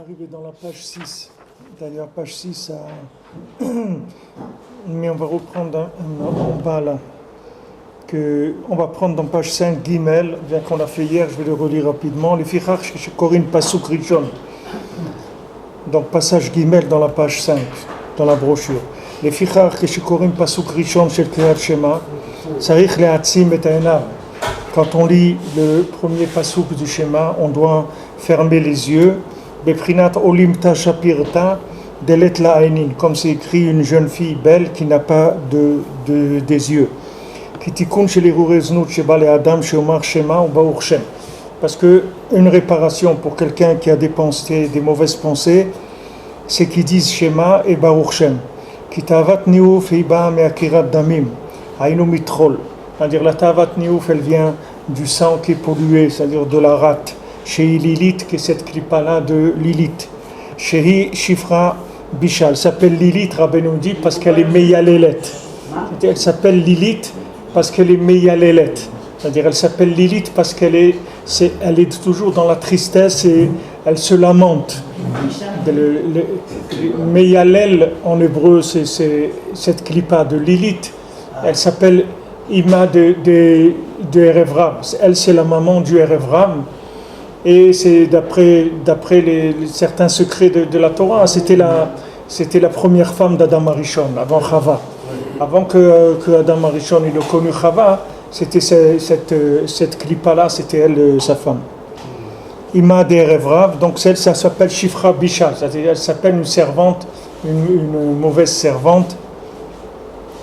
arrivé dans la page 6. D'ailleurs, page 6, mais on va reprendre en bas là. On va prendre dans page 5, Gimel, bien qu'on a fait hier, je vais le relire rapidement. Les Fichach Corinne Pasuk Rishon. Donc, passage Gimel dans la page 5, dans la brochure. Les Fichach Corinne Pasuk Rishon chez le Kriyat Shema, Sarich Le'atzim et Ta'enav. Quand on lit le premier pasuk du schéma, on doit fermer les yeux. Beprinat olimta shapirta delet la'ainin, comme c'est écrit une jeune fille belle qui n'a pas des yeux. Kitikun shelirureznut shebale adam sheomar shema ou baur shem. Parce que une réparation pour quelqu'un qui a des pensées, des mauvaises pensées, c'est qu'ils disent shema et baur shem. Kitavat niuf iba me'akirat damim, hainu mitrol. C'est-à-dire la tavat niouf, elle vient du sang qui est pollué, c'est-à-dire de la rate. Chez Lilith, qui est cette clipa-là de Lilith. Chez Shifra Bishal, elle s'appelle Lilith, Rabbeinu dit, parce qu'elle est Meyalelet. Elle s'appelle Lilith parce qu'elle est Meyalelet. C'est-à-dire elle s'appelle Lilith parce qu'elle est toujours dans la tristesse et elle se lamente. Meyalel en hébreu, c'est cette clipa de Lilith. Elle s'appelle Ima de Erev Ram. Elle, c'est la maman du Erev Ram. Et c'est d'après certains secrets de la Torah, c'était la première femme d'Adam Arishon, avant Chava. Avant que Adam Arishon ait connu Chava, c'était cette clipa-là, c'était elle, sa femme. Ima de Erev Ram, donc celle, ça s'appelle Shifra Bisha, c'est-à-dire elle s'appelle une servante, une mauvaise servante.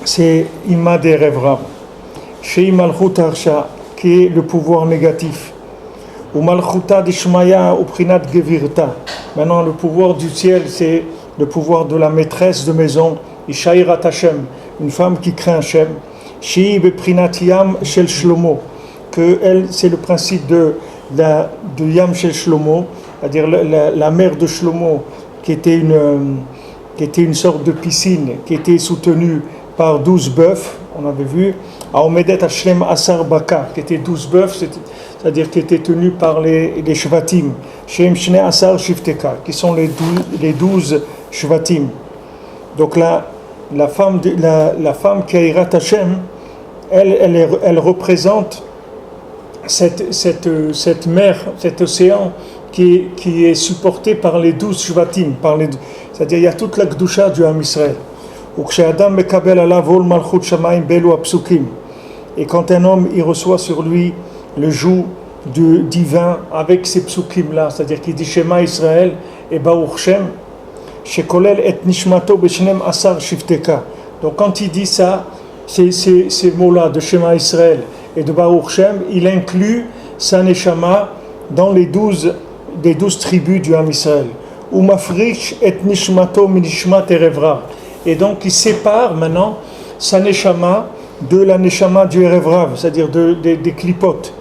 C'est Ima de Erev Ram. Shei Malchut Harsha, qui est le pouvoir négatif. Ou Malchuta d'Ishmaya ou Prinat Gevirta. Maintenant, le pouvoir du ciel, c'est le pouvoir de la maîtresse de maison, Ishairat Hashem, une femme qui craint Hashem. Shei Beprinat Yam Shel Shlomo, que elle, c'est le principe de Yam Shel Shlomo, c'est-à-dire la mère de Shlomo, qui était une sorte de piscine, qui était soutenue par 12 bœufs, on avait vu, à Omedet Hashem Asar Baka, qui était 12 bœufs, c'est-à-dire qui étaient tenus par les Shvatim, Shem Shne Asar Shifteka, qui sont les 12 Shvatim. Donc là, la femme qui a Irat Hashem, elle représente cette mer, cet océan qui est supporté par les 12 Shvatim, c'est-à-dire il y a toute la Gdusha du Ham Israël. Et quand un homme il reçoit sur lui le joug divin avec ces psukim là, c'est-à-dire qu'il dit Shema Israël et Baruch Shem, shekolel et nishmato b'shnem asar shifteka. Donc quand il dit ça, ces mots là de Shema Israël et de Baruch Shem, il inclut sa neshama dans les 12 tribus du Ham Israël. Umafrish et nishmato minishmat erevra. Et donc il sépare maintenant sa neshama de la neshama du Erev Rav, c'est-à-dire des clipotes.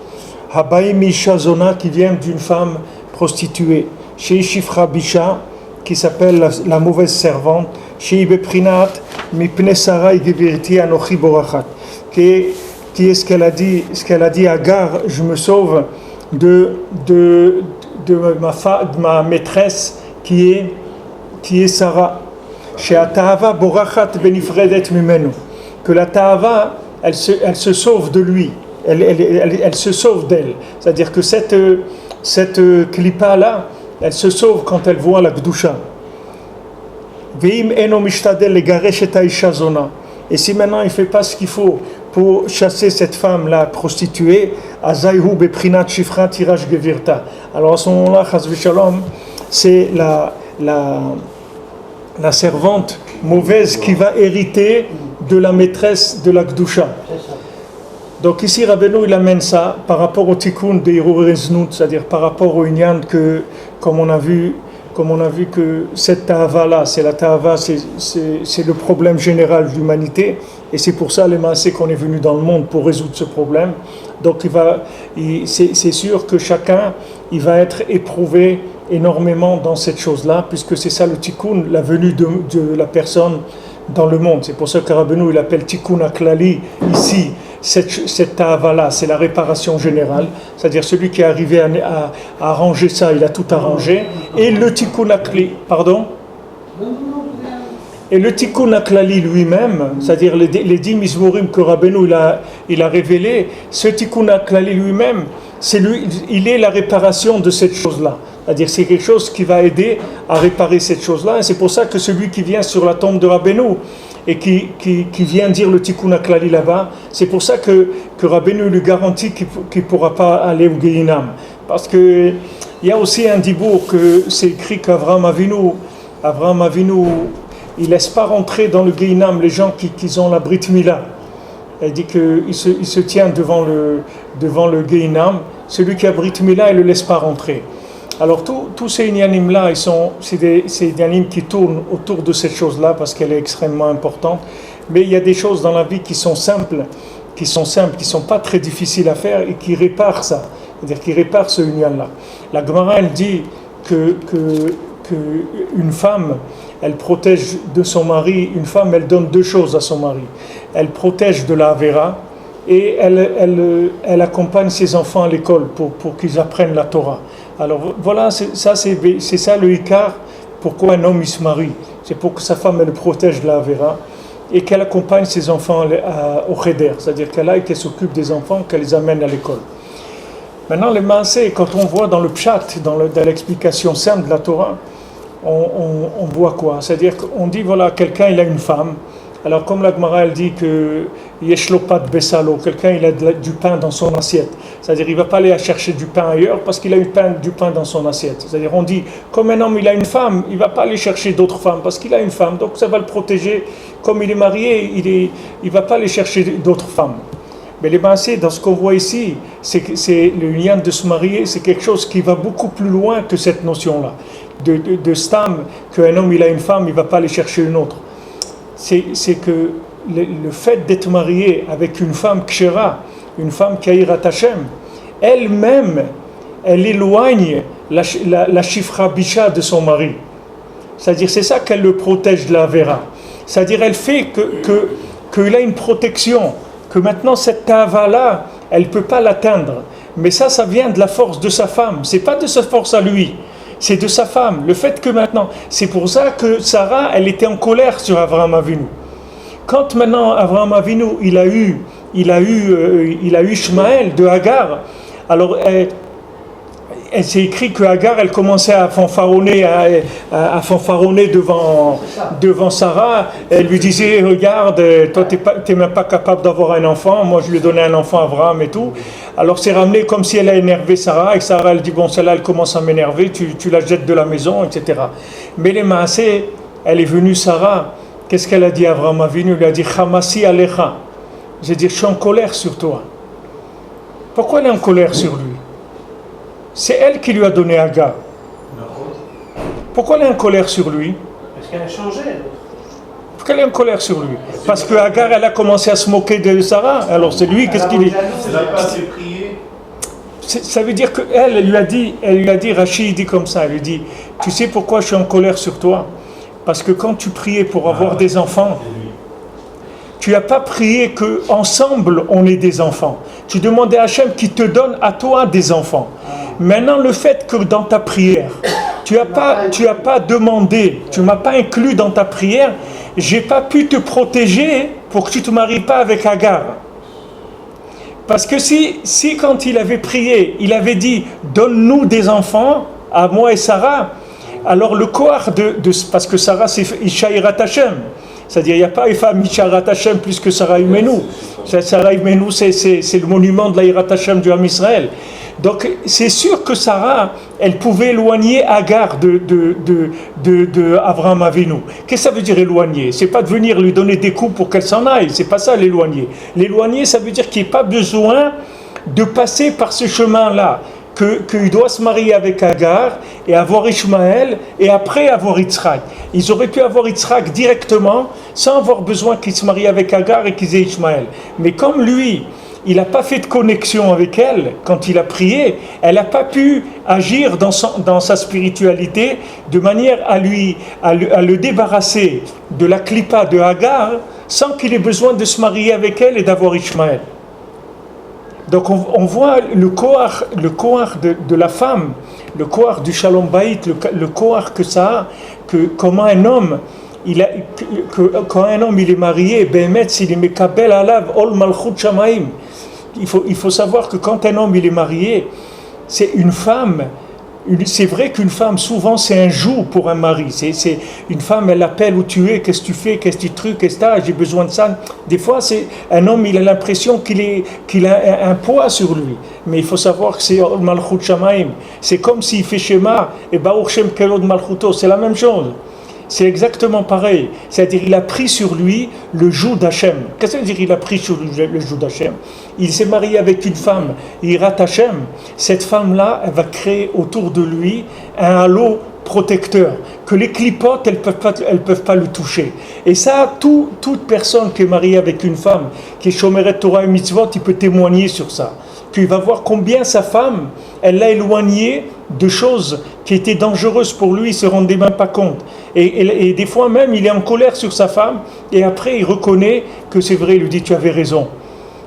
Habaïm Isha Zona, qui vient d'une femme prostituée. Chez Shifra Bisha, qui s'appelle la mauvaise servante. Chez Beprinat Mipne Sarai Gevirti Anochi Borachat. Qui est ce qu'elle a dit à Agar, je me sauve de ma maîtresse qui est Sarah. Chez Atahava Borachat Benifredet Mimenu, que la Tahava, elle se sauve de lui, elle se sauve d'elle. C'est-à-dire que cette klipa-là, elle se sauve quand elle voit la Gdusha. Veim eno mishtadel legaresh et haisha zona. Et si maintenant il ne fait pas ce qu'il faut pour chasser cette femme-là prostituée, azayhu beprinat shifrat tiraj gevirta. Alors à ce moment-là, chas v'shalom, c'est la servante mauvaise qui va hériter de la maîtresse de la Gdusha. Donc ici, Rabbeinu, il amène ça par rapport au tikkun de Hirureznut, c'est-à-dire par rapport au inyan que, comme on a vu que cette ta'ava-là, c'est la ta'ava, c'est le problème général de l'humanité, et c'est pour ça, les maasés, qu'on est venu dans le monde pour résoudre ce problème. Donc c'est sûr que chacun, il va être éprouvé énormément dans cette chose-là, puisque c'est ça le tikkun, la venue de la personne dans le monde. C'est pour ça que Rabbeinu il appelle tikkun aklali ici cette ta'ava-là, c'est la réparation générale, c'est-à-dire celui qui est arrivé à arranger ça, il a tout arrangé, et le tikkun aklali, pardon. Et le tikkun aklali lui-même, c'est-à-dire les 10 mizmorim que Rabbeinu il a révélé, ce tikkun aklali lui-même, il est la réparation de cette chose-là. C'est-à-dire c'est quelque chose qui va aider à réparer cette chose-là. Et c'est pour ça que celui qui vient sur la tombe de Rabbeinu et qui vient dire le tikkun aklali là-bas, c'est pour ça que Rabbeinu lui garantit qu'il ne pourra pas aller au Gehinam. Parce qu'il y a aussi un dibour que c'est écrit qu'Avraham Avinu, il ne laisse pas rentrer dans le Gehinam les gens qui ont la Brit Mila. Il dit qu'il se tient devant le Gehinam. Celui qui a Brit Mila, il ne le laisse pas rentrer. Alors tous ces inyanim-là, c'est des inyanim qui tournent autour de cette chose-là parce qu'elle est extrêmement importante. Mais il y a des choses dans la vie qui sont simples, qui sont pas très difficiles à faire et qui réparent ça. C'est-à-dire qui réparent ce inyan-là. La Gemara, elle dit que une femme, elle protège de son mari, une femme, elle donne 2 choses à son mari. Elle protège de la Avera et elle accompagne ses enfants à l'école pour qu'ils apprennent la Torah. Alors voilà, c'est ça le Ikar, pourquoi un homme il se marie. C'est pour que sa femme, elle protège de la Avera et qu'elle accompagne ses enfants au Cheder, c'est-à-dire qu'elle s'occupe des enfants, qu'elle les amène à l'école. Maintenant, les maaseh, quand on voit dans le pshat, dans l'explication simple de la Torah, on voit quoi? C'est-à-dire qu'on dit, voilà, quelqu'un, il a une femme. Alors, comme la Gemara, elle dit que yeshlopat besalo, quelqu'un, il a du pain dans son assiette. C'est-à-dire, il ne va pas aller chercher du pain ailleurs parce qu'il a du pain dans son assiette. C'est-à-dire, on dit, comme un homme, il a une femme, il ne va pas aller chercher d'autres femmes parce qu'il a une femme. Donc, ça va le protéger. Comme il est marié, il ne va pas aller chercher d'autres femmes. Mais les maaseh, dans ce qu'on voit ici, c'est le lien de se marier, c'est quelque chose qui va beaucoup plus loin que cette notion-là. De stam, qu'un homme il a une femme, il ne va pas aller chercher une autre. C'est que le fait d'être marié avec une femme kshera, une femme ka'irat Hashem, elle-même, elle éloigne la shifra bisha de son mari. C'est-à-dire, c'est ça qu'elle le protège de la vera. C'est-à-dire, elle fait qu'il a une protection, que maintenant cette ta'ava-là, elle ne peut pas l'atteindre. Mais ça vient de la force de sa femme. Ce n'est pas de sa force à lui. C'est de sa femme. Le fait que maintenant, c'est pour ça que Sarah, elle était en colère sur Avraham Avinu. Quand maintenant Avraham Avinu, il a eu Ishmaël de Hagar, alors elle s'est écrit que Hagar, elle commençait à fanfaronner, à fanfaronner devant Sarah. Elle lui disait, regarde, toi t'es même pas capable d'avoir un enfant, moi je lui ai donné un enfant à Abraham et tout. Alors c'est ramené comme si elle a énervé Sarah, et Sarah elle dit, bon celle-là elle commence à m'énerver, tu la jettes de la maison, etc. Mais les maaseh, elle est venue Sarah, qu'est-ce qu'elle a dit à Abraham Avinu? Elle lui a dit, Chamasi alecha, j'ai dit, je suis en colère sur toi. Pourquoi elle est en colère sur lui? C'est elle qui lui a donné Hagar. Pourquoi elle est en colère sur lui? Parce qu'elle a changé. Pourquoi elle est en colère sur lui? Parce que Hagar, elle a commencé à se moquer de Sarah. Alors c'est lui, qu'est-ce qu'il dit? Elle n'a pas fait prier. Ça veut dire qu'elle lui a dit, Rachid dit comme ça, elle lui dit, tu sais pourquoi je suis en colère sur toi? Parce que quand tu priais pour avoir des enfants, tu n'as pas prié qu'ensemble on ait des enfants. Tu demandais à Hachem qui te donne à toi des enfants. Maintenant, le fait que dans ta prière, tu n'as pas demandé, tu ne m'as pas inclus dans ta prière, je n'ai pas pu te protéger pour que tu ne te maries pas avec Hagar. Parce que si quand il avait prié, il avait dit « Donne-nous des enfants, à moi et Sarah », alors le koach parce que Sarah c'est Ishaïrat Hashem, c'est-à-dire il n'y a pas une femme Ishaïrat Hashem plus que Sarah Imenu. Sarah Imenu c'est le monument de l'Irat Hashem du Ham Israël. Donc c'est sûr que Sarah, elle pouvait éloigner Hagar de Avraham Avinu. Qu'est-ce que ça veut dire éloigner? C'est pas de venir lui donner des coups pour qu'elle s'en aille, c'est pas ça l'éloigner. L'éloigner, ça veut dire qu'il n'y a pas besoin de passer par ce chemin-là, qu'il doit se marier avec Hagar et avoir Ishmaël et après avoir Yitzhak. Ils auraient pu avoir Yitzhak directement sans avoir besoin qu'il se marie avec Hagar et qu'ils aient Ishmaël. Mais comme lui, il n'a pas fait de connexion avec elle quand il a prié, elle n'a pas pu agir dans sa spiritualité de manière à le débarrasser de la clipa de Hagar sans qu'il ait besoin de se marier avec elle et d'avoir Ishmaël. Donc on voit le koach de la femme, le koach du shalom bayit, le koach que ça a, que comment un homme, quand un homme il est marié, behemet s'il est mekabel alav ol malchut shamaim. Il faut savoir que quand un homme il est marié, c'est une femme. C'est vrai qu'une femme, souvent, c'est un joug pour un mari. C'est une femme, elle appelle où tu es, qu'est-ce que tu fais, qu'est-ce que tu trucs, qu'est-ce que tu as, j'ai besoin de ça. Des fois, c'est un homme, il a l'impression qu'il a un poids sur lui. Mais il faut savoir que c'est Malchut Shamaim. C'est comme s'il fait Shema et Baruch Shem Kelod Malchuto. C'est la même chose. C'est exactement pareil. C'est-à-dire, il a pris sur lui le joug d'Hachem. Qu'est-ce que ça veut dire, il a pris sur lui le joug d'Hachem? Il s'est marié avec une femme, Hirat Hachem. Cette femme-là, elle va créer autour de lui un halo protecteur, que les clipotes, elles peuvent pas le toucher. Et ça, toute personne qui est mariée avec une femme, qui est Shomeret Torah et Mitzvot, il peut témoigner sur ça. Qu'il va voir combien sa femme, elle l'a éloigné de choses qui étaient dangereuses pour lui, il ne se rendait même pas compte. Et des fois même, il est en colère sur sa femme, et après il reconnaît que c'est vrai, il lui dit tu avais raison.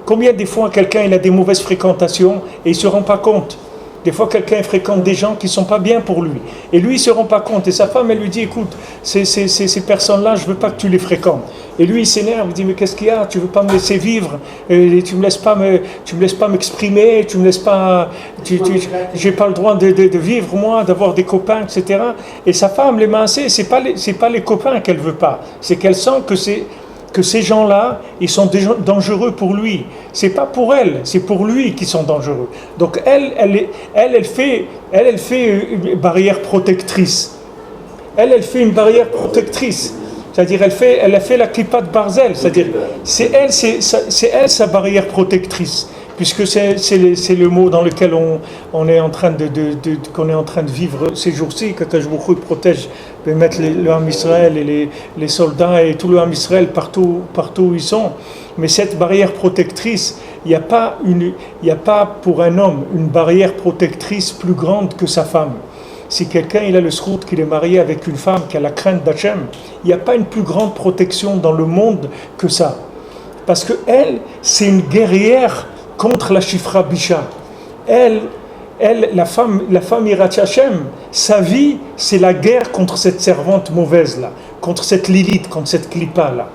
Combien des fois quelqu'un il a des mauvaises fréquentations et il ne se rend pas compte. Des fois quelqu'un fréquente des gens qui ne sont pas bien pour lui. Et lui il ne se rend pas compte. Et sa femme elle lui dit écoute, ces personnes-là, je ne veux pas que tu les fréquentes. Et lui il s'énerve, il dit mais qu'est-ce qu'il y a? Tu ne veux pas me laisser vivre? Et tu ne me laisses pas m'exprimer, tu me laisses pas. J'ai pas le droit de vivre moi, d'avoir des copains, etc. Et sa femme les massée, c'est pas les copains qu'elle ne veut pas. C'est qu'elle sent que ces gens-là, ils sont dangereux pour lui. C'est pas pour elle, c'est pour lui qu'ils sont dangereux. Donc elle fait une barrière protectrice. Elle fait une barrière protectrice. C'est-à-dire elle a fait la klipat barzel. C'est-à-dire c'est elle sa barrière protectrice. Puisque c'est le mot dans lequel on est en train qu'on est en train de vivre ces jours-ci, que Akadosh Baruch Hu protège, peut mettre le Ham Israël et les soldats et tout le Ham Israël partout où ils sont. Mais cette barrière protectrice, il n'y a pas pour un homme une barrière protectrice plus grande que sa femme. Si quelqu'un il a le schrout qu'il est marié avec une femme qui a la crainte d'Hachem, il n'y a pas une plus grande protection dans le monde que ça. Parce que elle, c'est une guerrière contre la Shifra Bisha. La femme Hirat Hashem, sa vie, c'est la guerre contre cette servante mauvaise-là, contre cette Lilith, contre cette Klippa-là.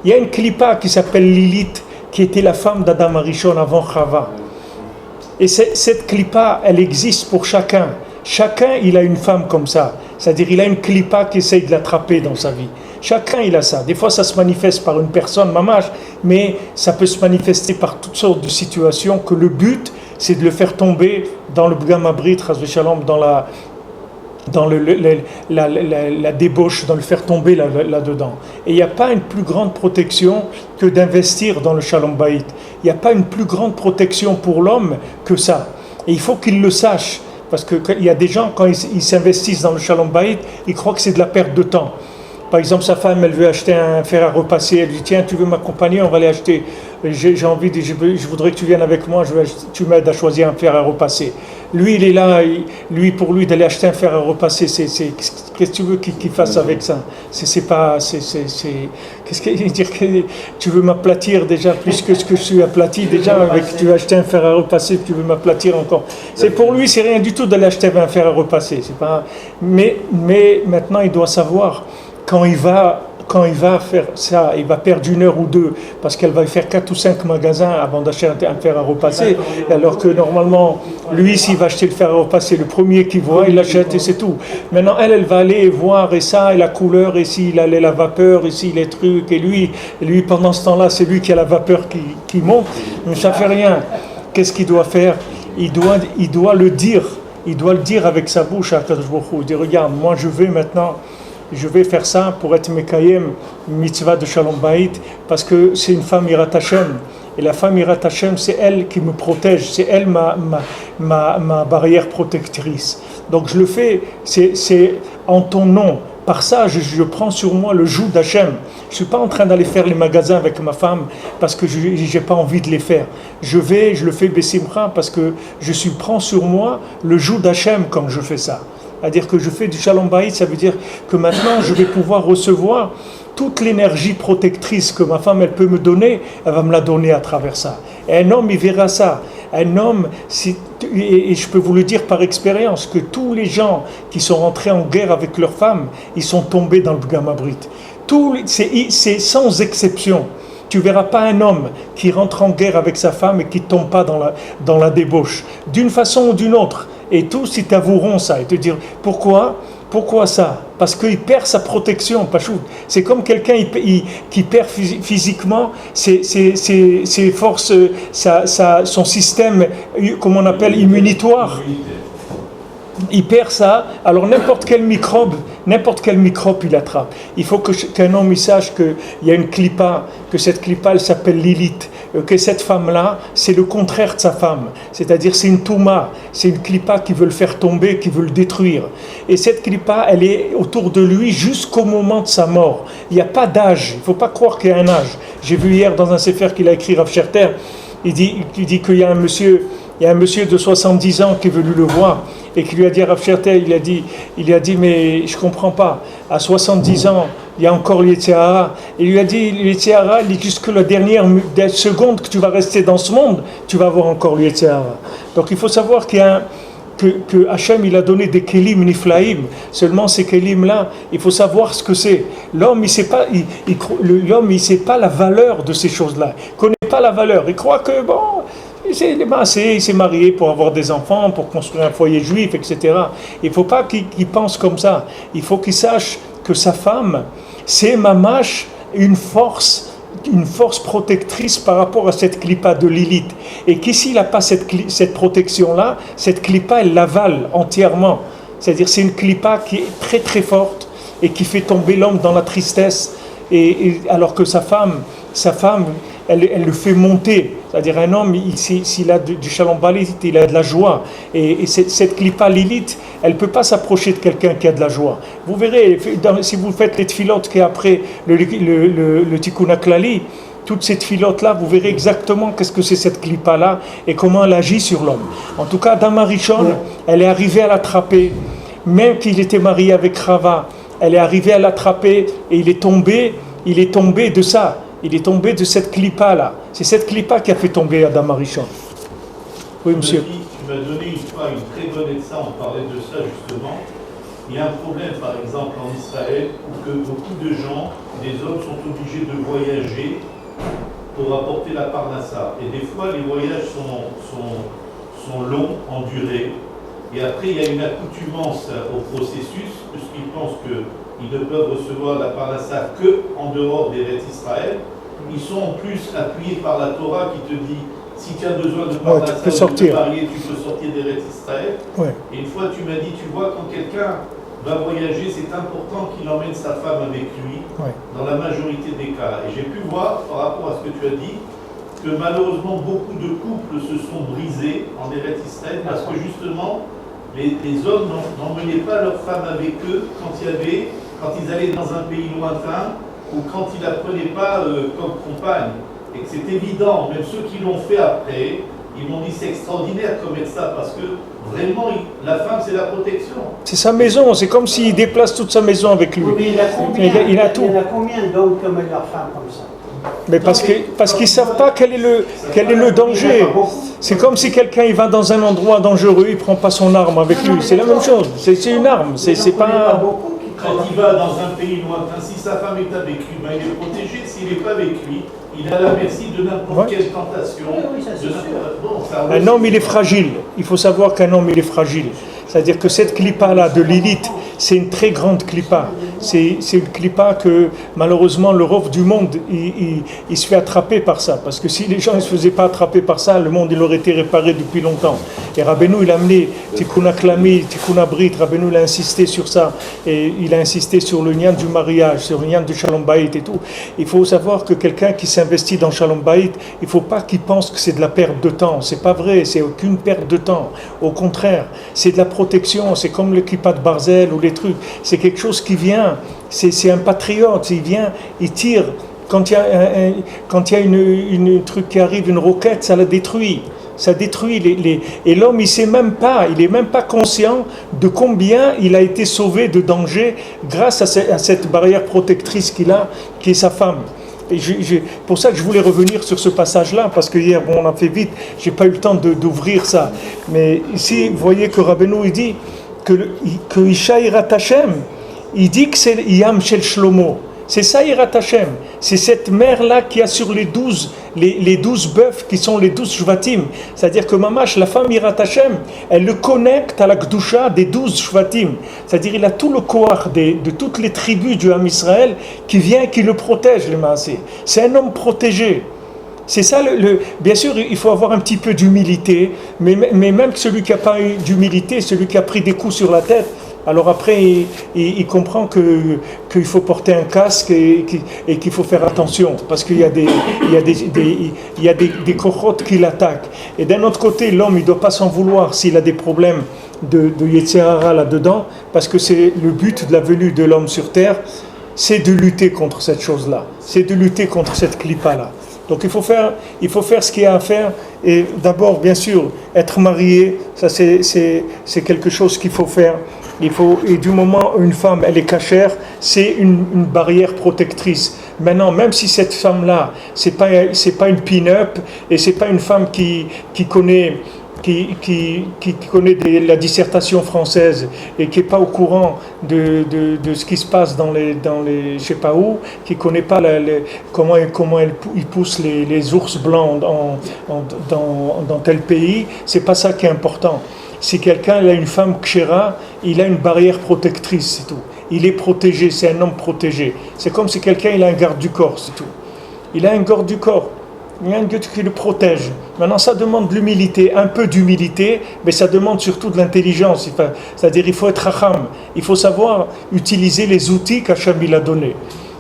Il y a une Klippa qui s'appelle Lilith, qui était la femme d'Adam Arishon avant Chava. Et cette Klippa, elle existe pour chacun. Chacun, il a une femme comme ça. C'est-à-dire, il a une Klippa qui essaye de l'attraper dans sa vie. Chacun, il a ça. Des fois, ça se manifeste par une personne, mamash, mais ça peut se manifester par toutes sortes de situations que le but, c'est de le faire tomber dans le Bgam Abrit, Chas v'Shalom, dans la débauche, dans le faire tomber là-dedans. Et il n'y a pas une plus grande protection que d'investir dans le Shalom Bayit. Il n'y a pas une plus grande protection pour l'homme que ça. Et il faut qu'il le sache. Parce qu'il y a des gens, quand ils s'investissent dans le Shalom Bayit, ils croient que c'est de la perte de temps. Par exemple, sa femme, elle veut acheter un fer à repasser. Elle dit, tiens, tu veux m'accompagner, on va aller acheter. Je voudrais que tu viennes avec moi, tu m'aides à choisir un fer à repasser. Lui, il est là, pour lui, d'aller acheter un fer à repasser, qu'est-ce que tu veux qu'il fasse avec ça? Qu'est-ce qu'il veut dire que tu veux m'aplatir déjà plus que ce que je suis aplati déjà avec, tu veux acheter un fer à repasser, tu veux m'aplatir encore. C'est pour lui, c'est rien du tout d'aller acheter un fer à repasser. Mais maintenant, il doit savoir, quand il va faire ça, il va perdre 1 heure ou 2 parce qu'elle va faire 4 ou 5 magasins avant d'acheter un fer à repasser, alors que normalement, lui, s'il va acheter le fer à repasser, le premier qu'il voit, il l'achète et c'est tout. Maintenant, elle va aller voir et ça, et la couleur, et s'il a la vapeur, et s'il les trucs, et lui, pendant ce temps-là, c'est lui qui a la vapeur qui monte, mais ça fait rien. Qu'est-ce qu'il doit faire? Il doit le dire avec sa bouche à Akadosh Baruch Hu. Il dit, regarde, moi je vais faire ça pour être Mekayem, mitzvah de Shalom Bayit, parce que c'est une femme Hirat Hashem. Et la femme Hirat Hashem, c'est elle qui me protège, c'est elle ma barrière protectrice. Donc je le fais, c'est en ton nom. Par ça, je prends sur moi le joug d'Hachem. Je ne suis pas en train d'aller faire les magasins avec ma femme parce que je n'ai pas envie de les faire. Je le fais Bessimcha parce que prends sur moi le joug d'Hachem quand je fais ça. C'est-à-dire que je fais du Shalom Bayit, ça veut dire que maintenant je vais pouvoir recevoir toute l'énergie protectrice que ma femme elle peut me donner, elle va me la donner à travers ça. Et un homme il verra ça. Un homme, et je peux vous le dire par expérience, que tous les gens qui sont rentrés en guerre avec leurs femmes, ils sont tombés dans le Gamma Brit. C'est sans exception. Tu ne verras pas un homme qui rentre en guerre avec sa femme et qui ne tombe pas dans la débauche, d'une façon ou d'une autre. Et tous, ils t'avoueront ça et te dire pourquoi ça? Parce qu'il perd sa protection, Pachoud. C'est comme quelqu'un qui perd physiquement ses forces, son système, comme on appelle, immunitoire. Il perd ça, alors n'importe quel microbe il attrape. Il faut qu'un homme il sache qu'il y a une clipa, que cette clipa elle s'appelle Lilith, que cette femme-là c'est le contraire de sa femme, c'est-à-dire c'est une touma, c'est une clipa qui veut le faire tomber, qui veut le détruire. Et cette clipa elle est autour de lui jusqu'au moment de sa mort. Il n'y a pas d'âge, il ne faut pas croire qu'il y a un âge. J'ai vu hier dans un sefer qu'il a écrit Rav Scherter, il dit qu'il y a un monsieur de 70 ans qui est venu le voir et qui lui a dit à Rav Scherter, il a dit mais je comprends pas, à 70 ans il y a encore l'Yetzer. Il lui a dit l'Yetzer, jusque la dernière seconde que tu vas rester dans ce monde, tu vas avoir encore l'Yetzer. Donc il faut savoir que Hachem il a donné des kelim niflaim, seulement ces kelim là il faut savoir ce que c'est. L'homme il sait pas la valeur de ces choses là, il connaît pas la valeur, il croit que bon il s'est marié pour avoir des enfants, pour construire un foyer juif, etc. Il ne faut pas qu'il pense comme ça. Il faut qu'il sache que sa femme, c'est mamash une force protectrice par rapport à cette clipa de Lilith. Et qu'ici, il n'a pas cette protection-là, cette clipa, elle l'avale entièrement. C'est-à-dire c'est une clipa qui est très très forte et qui fait tomber l'homme dans la tristesse. Alors que sa femme, elle le fait monter. C'est-à-dire un homme, s'il a du Shalom Bayit, il a de la joie. Et cette clipa Lilith, elle ne peut pas s'approcher de quelqu'un qui a de la joie. Vous verrez, si vous faites les tfilotes qui est après le Tikkun HaKlali, toutes ces tfilotes-là, vous verrez exactement qu'est-ce que c'est cette clipa-là et comment elle agit sur l'homme. En tout cas, Dama Rishon, elle est arrivée à l'attraper, même qu'il était marié avec Rava, elle est arrivée à l'attraper et il est tombé de ça. Il est tombé de cette clipa-là. C'est cette clipa qui a fait tomber Adam Arishon. Oui, monsieur. Tu m'as donné une fois une très bonne exemple, on parlait de ça justement. Il y a un problème, par exemple, en Israël, où que beaucoup de gens, des hommes, sont obligés de voyager pour apporter la parnassa. Et des fois, les voyages sont longs en durée. Et après, il y a une accoutumance au processus, puisqu'ils pensent qu'ils ne peuvent recevoir la parnassa qu'en dehors des Eretz Israël. Ils sont en plus appuyés par la Torah qui te dit si tu as besoin de parnassa ou de marier, tu peux sortir des Eretz Israël. Ouais. Et une fois, tu m'as dit, tu vois, quand quelqu'un va voyager, c'est important qu'il emmène sa femme avec lui, dans la majorité des cas. Et j'ai pu voir, par rapport à ce que tu as dit, que malheureusement, beaucoup de couples se sont brisés en Eretz Israël parce que justement, les hommes n'emmenaient pas leurs femmes avec eux quand ils allaient dans un pays lointain ou quand ils la prenaient pas comme compagne. Et que c'est évident, même ceux qui l'ont fait après, ils m'ont dit c'est extraordinaire comme ça parce que vraiment la femme c'est la protection. C'est sa maison, c'est comme s'il déplace toute sa maison avec lui. Oui, mais il a combien d'hommes qui emmènent leur femme comme ça? Mais parce qu'ils ne savent pas quel est le danger. C'est comme si quelqu'un il va dans un endroit dangereux, il ne prend pas son arme avec lui. C'est la même chose, c'est une arme. C'est pas... Quand il va dans un pays lointain, si sa femme est avec lui, ben il est protégé. S'il n'est pas avec lui, il est à la merci de n'importe quelle tentation. Oui, ça, c'est un homme il est fragile. Il faut savoir qu'un homme il est fragile. C'est-à-dire que cette clipa-là de Lilith, c'est une très grande clipa. C'est une clipa que malheureusement le rov du monde, il se fait attraper par ça. Parce que si les gens ne se faisaient pas attraper par ça, le monde il aurait été réparé depuis longtemps. Et Rabbeinu il a amené Tikkun HaKlali, Tikkun HaBrit, Rabbeinu il a insisté sur ça. Et il a insisté sur le lien du mariage, sur le lien du Shalom Bayit et tout. Il faut savoir que quelqu'un qui s'investit dans Shalom Bayit, il ne faut pas qu'il pense que c'est de la perte de temps. C'est pas vrai, c'est aucune perte de temps. Au contraire, c'est de la protection, c'est comme le kippa de Barzel ou les trucs, c'est quelque chose qui vient, c'est un patriote, il vient, il tire, quand il y a un truc qui arrive, une roquette, ça la détruit, Ça détruit et l'homme, il est même pas conscient de combien il a été sauvé de danger grâce à cette barrière protectrice qu'il a, qui est sa femme. Et pour ça que je voulais revenir sur ce passage-là, parce que hier, on a fait vite, j'ai pas eu le temps d'ouvrir ça. Mais ici, vous voyez que Rabbeinu, il dit que Isha Yirat Hashem, il dit que c'est Yam Shel Shlomo. C'est ça Yirat Hashem. C'est cette mer-là qui a sur les 12 bœufs qui sont les 12 Shvatim. C'est-à-dire que Mamash, la femme Yirat Hashem, elle le connecte à la Gdusha des 12 Shvatim. C'est-à-dire il a tout le koach de toutes les tribus du Ham Israël qui vient et qui le protège, le Maasé. C'est un homme protégé. C'est ça, bien sûr, il faut avoir un petit peu d'humilité, mais même celui qui n'a pas eu d'humilité, celui qui a pris des coups sur la tête, alors après, il comprend qu'il faut porter un casque et qu'il faut faire attention, parce qu'il y a des cohortes qui l'attaquent. Et d'un autre côté, l'homme, il ne doit pas s'en vouloir s'il a des problèmes de Yetzer Hara là-dedans, parce que c'est le but de la venue de l'homme sur terre, c'est de lutter contre cette chose-là, c'est de lutter contre cette clipa-là. Donc il faut faire ce qu'il y a à faire. Et d'abord, bien sûr, être marié, ça c'est quelque chose qu'il faut faire. Et du moment où une femme, elle est cachère, c'est une barrière protectrice. Maintenant, même si cette femme-là, c'est pas une pin-up, et c'est pas une femme qui connaît la dissertation française et qui n'est pas au courant de ce qui se passe dans les je sais pas où, qui ne connaît pas comment ils poussent les ours blancs dans tel pays, c'est pas ça qui est important. Si quelqu'un a une femme kshera, il a une barrière protectrice, c'est tout. Il est protégé, c'est un homme protégé. C'est comme si quelqu'un il a un garde du corps, c'est tout. Il a un garde du corps. Il y a un Dieu qui le protège. Maintenant, ça demande de l'humilité, un peu d'humilité, mais ça demande surtout de l'intelligence. C'est-à-dire, il faut être racham. Il faut savoir utiliser les outils qu'Hachem il a donnés.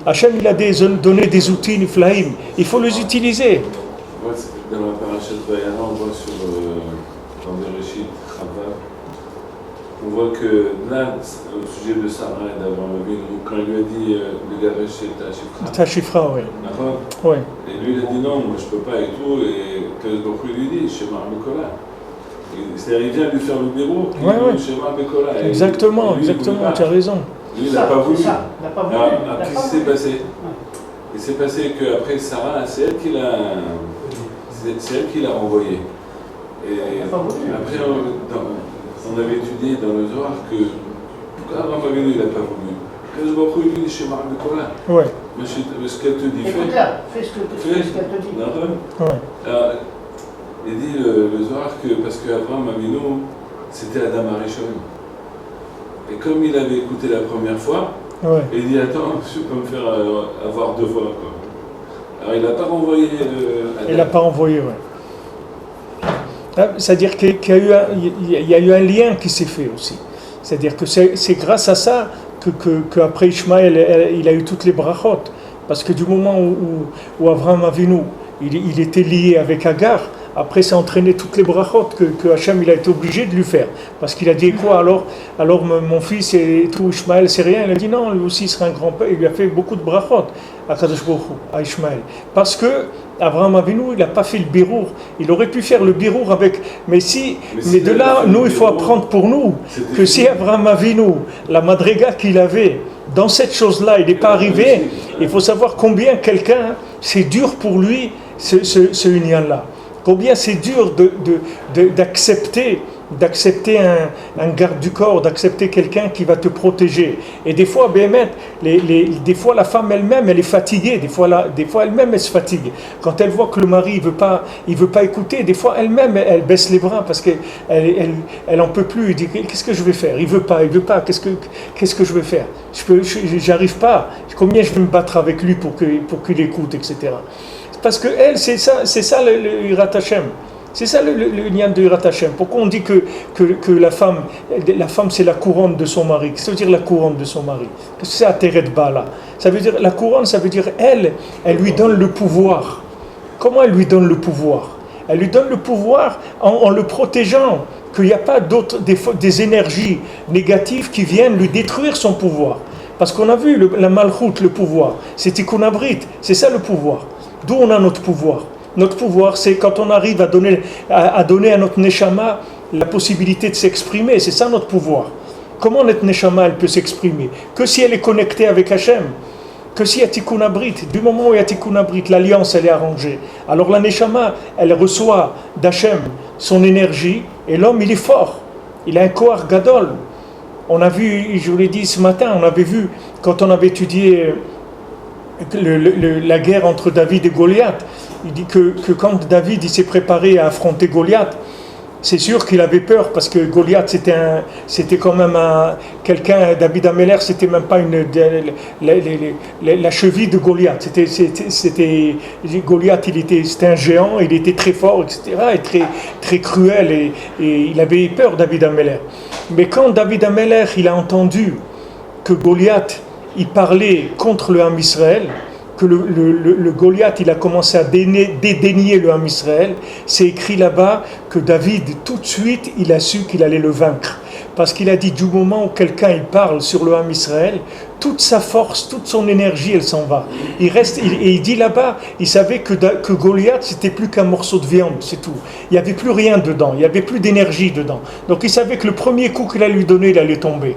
Hachem il a donné des outils, niflaim. Il faut les utiliser. Dans la parashat Vayera, on voit dans Bereshit, Chava, on voit que là, au sujet de Sarah et d'Abraham Avinu, quand il lui a dit de garer Ta Shifra, oui. D'accord. Oui. Et lui, il a dit non, moi je peux pas et tout. Et Kadosh Baruch Hu lui dit, Shema Bekola. C'est-à-dire, il vient lui faire le bureau, il dit Shema Bekola. Exactement, tu as raison. Lui, il n'a pas voulu. Il n'a pas voulu. Qu'est-ce qui s'est passé? Il s'est passé qu'après Sarah, c'est elle qui l'a renvoyé. Et après, on avait étudié dans le Zohar que pourquoi Abraham Avinu il n'a pas voulu. Kadosh Baruch Hu lui dit chez Marc Nicolas. Ouais. Mais ce qu'elle te dit, fais ce qu'elle te dit. Ouais. Alors, il dit le Zohar que parce qu'Abraham Avinu c'était Adam Arishon. Et comme il avait écouté la première fois, il dit attends, je peux me faire avoir deux fois. Quoi. Alors il n'a pas renvoyé Adam. Il n'a pas renvoyé, oui. C'est-à-dire qu'il y a eu un lien qui s'est fait aussi. C'est-à-dire que c'est grâce à ça qu'après Ishmaël, il a eu toutes les brachot. Parce que du moment où Abraham Avinu, il était lié avec Agar, après ça a entraîné toutes les brachot que Hachem il a été obligé de lui faire. Parce qu'il a dit quoi alors mon fils et tout, Ishmaël c'est rien. Il a dit non, lui aussi il sera un grand père. Il lui a fait beaucoup de brachot à Kadosh Baruch Hu, à Ishmaël. Parce que Abraham Avinu, il n'a pas fait le birour. Il aurait pu faire le birour avec... Mais de là, nous, il faut apprendre pour nous que si Abraham Avinu, la madriga qu'il avait, dans cette chose-là, il n'est pas arrivé, il faut savoir combien quelqu'un, c'est dur pour lui, ce union-là. Combien c'est dur d'accepter un garde du corps, d'accepter quelqu'un qui va te protéger. Et des fois, des fois la femme elle-même, elle est fatiguée. Des fois elle-même, elle se fatigue. Quand elle voit que le mari il veut pas écouter, des fois elle-même, elle baisse les bras parce qu'elle en peut plus. Elle dit qu'est-ce que je vais faire? Il veut pas. Qu'est-ce que je vais faire? J'arrive pas. Combien je vais me battre avec lui pour qu'il écoute, etc. Parce que elle, c'est ça le Yirat Hashem. C'est ça le lien de Yirat Hashem. Pourquoi on dit que la femme c'est la couronne de son mari? Qu'est-ce que ça veut dire la couronne de son mari? Qu'est-ce que c'est Ateret Bala? Ça veut dire la couronne, ça veut dire elle lui donne le pouvoir. Comment elle lui donne le pouvoir? Elle lui donne le pouvoir en le protégeant, qu'il n'y a pas des énergies négatives qui viennent lui détruire son pouvoir. Parce qu'on a vu la malchoute, le pouvoir, c'est Tikkun Abrit, c'est ça le pouvoir. D'où on a notre pouvoir. Notre pouvoir, c'est quand on arrive à donner à notre neshama la possibilité de s'exprimer. C'est ça notre pouvoir. Comment notre neshama elle peut s'exprimer? Que si elle est connectée avec Hachem. Que s'il y a Tikkun Abrit, du moment où il y a Tikkun Abrit, l'alliance elle est arrangée. Alors la neshama, elle reçoit d'Hachem son énergie et l'homme il est fort. Il a un Koach Gadol. On a vu, je vous l'ai dit ce matin, on avait vu quand on avait étudié la guerre entre David et Goliath. Il dit que quand David il s'est préparé à affronter Goliath, c'est sûr qu'il avait peur parce que Goliath c'était quand même quelqu'un. David Ameller c'était même pas la cheville de Goliath. C'était Goliath, c'était un géant, il était très fort, etc. et très très cruel et il avait peur David Ameller. Mais quand David Ameller il a entendu que Goliath il parlait contre le Ham Israël, que le Goliath il a commencé à dédaigner le Ham Israël, c'est écrit là-bas que David tout de suite il a su qu'il allait le vaincre, parce qu'il a dit du moment où quelqu'un il parle sur le Ham Israël, toute sa force, toute son énergie elle s'en va. Il reste et il dit là-bas, il savait que Goliath c'était plus qu'un morceau de viande, c'est tout. Il n'y avait plus rien dedans, il n'y avait plus d'énergie dedans. Donc il savait que le premier coup qu'il allait lui donner, il allait tomber.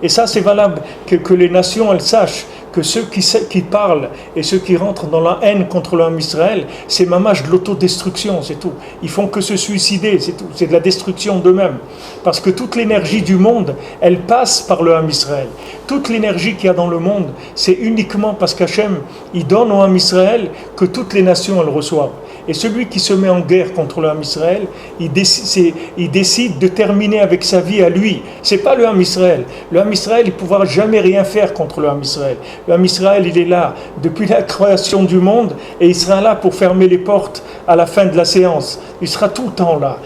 Et ça c'est valable que les nations elles sachent que ceux qui parlent et ceux qui rentrent dans la haine contre le Ham Israël, c'est mamage de l'autodestruction, c'est tout. Ils font que se suicider, c'est tout. C'est de la destruction d'eux-mêmes. Parce que toute l'énergie du monde, elle passe par le Ham Israël. Toute l'énergie qu'il y a dans le monde, c'est uniquement parce qu'Hachem, il donne au Ham Israël que toutes les nations, elles reçoivent. Et celui qui se met en guerre contre le Ham Israël, il décide de terminer avec sa vie à lui. C'est pas le Ham Israël. Le Ham Israël, il ne pourra jamais rien faire contre le Ham Israël. Le Ham Israël, il est là depuis la création du monde et il sera là pour fermer les portes à la fin de la séance. Il sera tout le temps là.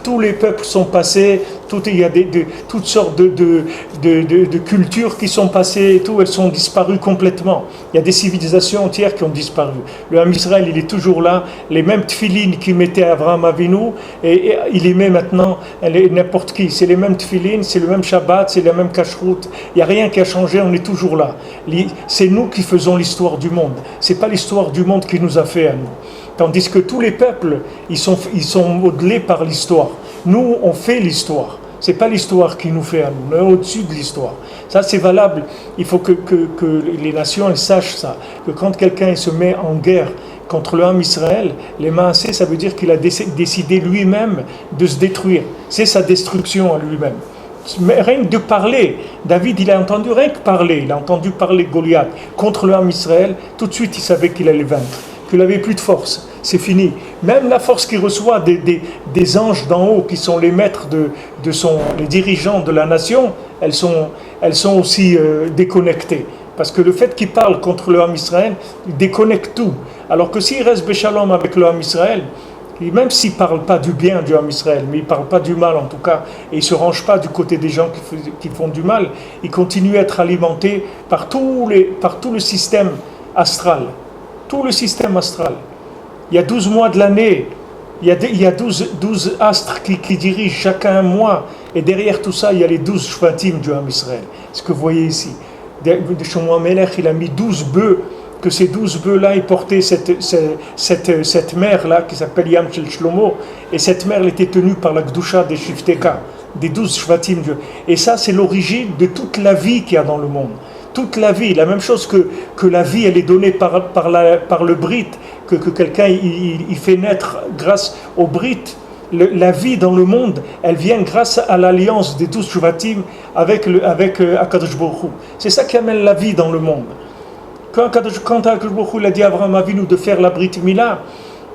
Tous les peuples sont passés, il y a toutes sortes de cultures qui sont passées, et tout, elles sont disparues complètement. Il y a des civilisations entières qui ont disparu. Le Ham Israël, il est toujours là. Les mêmes tefilines qu'il mettait à Abraham Avinu, et il les met maintenant n'importe qui. C'est les mêmes tefilines, c'est le même Shabbat, c'est la même kashrut. Il n'y a rien qui a changé, on est toujours là. C'est nous qui faisons l'histoire du monde. C'est pas l'histoire du monde qui nous a fait à nous. Tandis que tous les peuples, ils sont modelés par l'histoire. Nous, on fait l'histoire. C'est pas l'histoire qui nous fait à nous. On est au-dessus de l'histoire. Ça, c'est valable. Il faut que les nations elles sachent ça. Que quand quelqu'un se met en guerre contre le Ham Israël, les Maasé, ça veut dire qu'il a décidé lui-même de se détruire. C'est sa destruction à lui-même. Mais rien que de parler, David, il a entendu rien que parler. Il a entendu parler Goliath contre le Ham Israël. Tout de suite, il savait qu'il allait vaincre. Qu'il n'avait plus de force, c'est fini. Même la force qu'il reçoit des anges d'en haut, qui sont les maîtres les dirigeants de la nation, elles sont aussi déconnectées. Parce que le fait qu'il parle contre le Ham Israël, il déconnecte tout. Alors que s'il reste béchalom avec le Ham Israël, et même s'il ne parle pas du bien du Ham Israël, mais il ne parle pas du mal en tout cas, et il ne se range pas du côté des gens qui font du mal, il continue à être alimenté par tout le système astral. Tout le système astral. Il y a 12 mois de l'année, il y a 12 astres qui dirigent chacun un mois, et derrière tout ça, il y a les 12 shvatim du Ham Israël. Ce que vous voyez ici. Shlomo HaMelech, il a mis 12 bœufs, que ces 12 bœufs-là, ils portaient cette mer-là, qui s'appelle Yam Shel Shlomo, et cette mer, elle était tenue par la Gdusha des Shifteka, des 12 shvatim. Et ça, c'est l'origine de toute la vie qu'il y a dans le monde. Toute la vie, la même chose que la vie, elle est donnée par le Brit, que quelqu'un il fait naître grâce au Brit. La vie dans le monde, elle vient grâce à l'alliance des 12 Shvatim avec Akadosh Baruch Hu. C'est ça qui amène la vie dans le monde. Quand Akadosh Baruch Hu a dit à Abraham Avinu de faire la Brit Mila,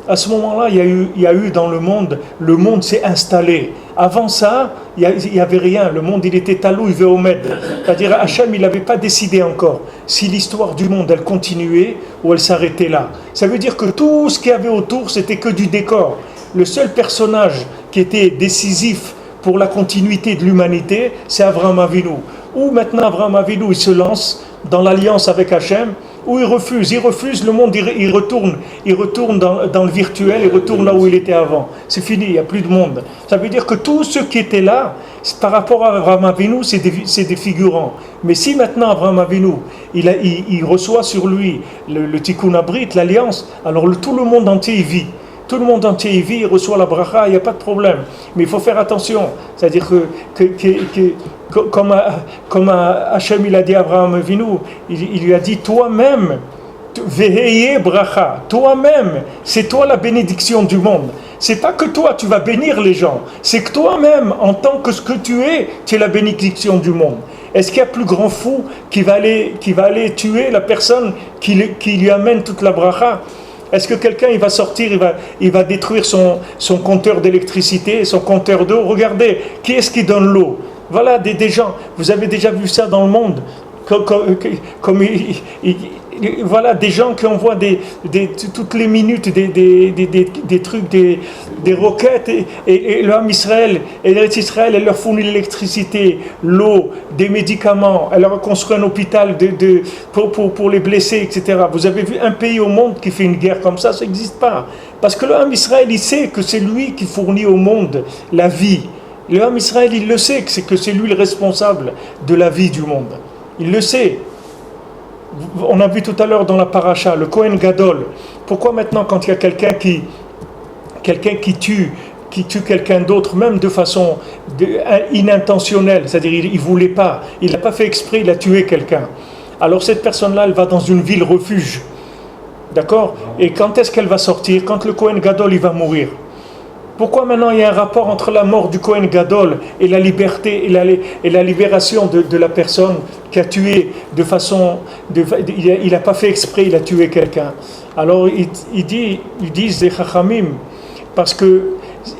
à ce moment-là, il y a eu dans le monde s'est installé. Avant ça, il n'y avait rien. Le monde, il était talouy veomed. C'est-à-dire, Hachem, il n'avait pas décidé encore si l'histoire du monde, elle continuait ou elle s'arrêtait là. Ça veut dire que tout ce qu'il y avait autour, c'était que du décor. Le seul personnage qui était décisif pour la continuité de l'humanité, c'est Abraham Avinu. Où maintenant Abraham Avinu, il se lance dans l'alliance avec Hachem, où il refuse, le monde il retourne dans le virtuel, il retourne là où il était avant. C'est fini, il n'y a plus de monde. Ça veut dire que tous ceux qui étaient là, par rapport à Abraham Avinu, c'est des figurants. Mais si maintenant Abraham Avinu, il reçoit sur lui le Tikkun Abrit, l'alliance, alors tout le monde entier y vit. Tout le monde entier y vit, il reçoit la bracha, il n'y a pas de problème. Mais il faut faire attention. C'est-à-dire comme Hachem il a dit à Abraham Avinu, il lui a dit toi-même, Veheye bracha, toi-même, c'est toi la bénédiction du monde. C'est pas que toi tu vas bénir les gens, c'est que toi-même, en tant que ce que tu es la bénédiction du monde. Est-ce qu'il y a plus grand fou qui va aller tuer la personne qui lui amène toute la bracha? Est-ce que quelqu'un il va sortir, il va détruire son compteur d'électricité, son compteur d'eau? Regardez, qui est-ce qui donne l'eau? Voilà des gens, vous avez déjà vu ça dans le monde, voilà des gens qui envoient toutes les minutes des trucs, des roquettes, et l'homme Israël, et l'Israël, elle leur fournit l'électricité, l'eau, des médicaments, elle leur a construit un hôpital pour les blessés, etc. Vous avez vu un pays au monde qui fait une guerre comme ça n'existe pas. Parce que l'homme Israël, il sait que c'est lui qui fournit au monde la vie. L'homme Israël, il le sait, que c'est lui le responsable de la vie du monde. Il le sait. On a vu tout à l'heure dans la paracha, le Kohen Gadol. Pourquoi maintenant quand il y a quelqu'un qui tue quelqu'un d'autre, même de façon inintentionnelle, c'est-à-dire il ne voulait pas, il n'a pas fait exprès, il a tué quelqu'un. Alors cette personne-là, elle va dans une ville refuge. D'accord? Et quand est-ce qu'elle va sortir? Quand le Kohen Gadol, il va mourir. Pourquoi maintenant il y a un rapport entre la mort du Kohen Gadol et la liberté et la libération de la personne qui a tué de façon... il n'a pas fait exprès, il a tué quelqu'un. Alors ils disent les Chachamim, parce que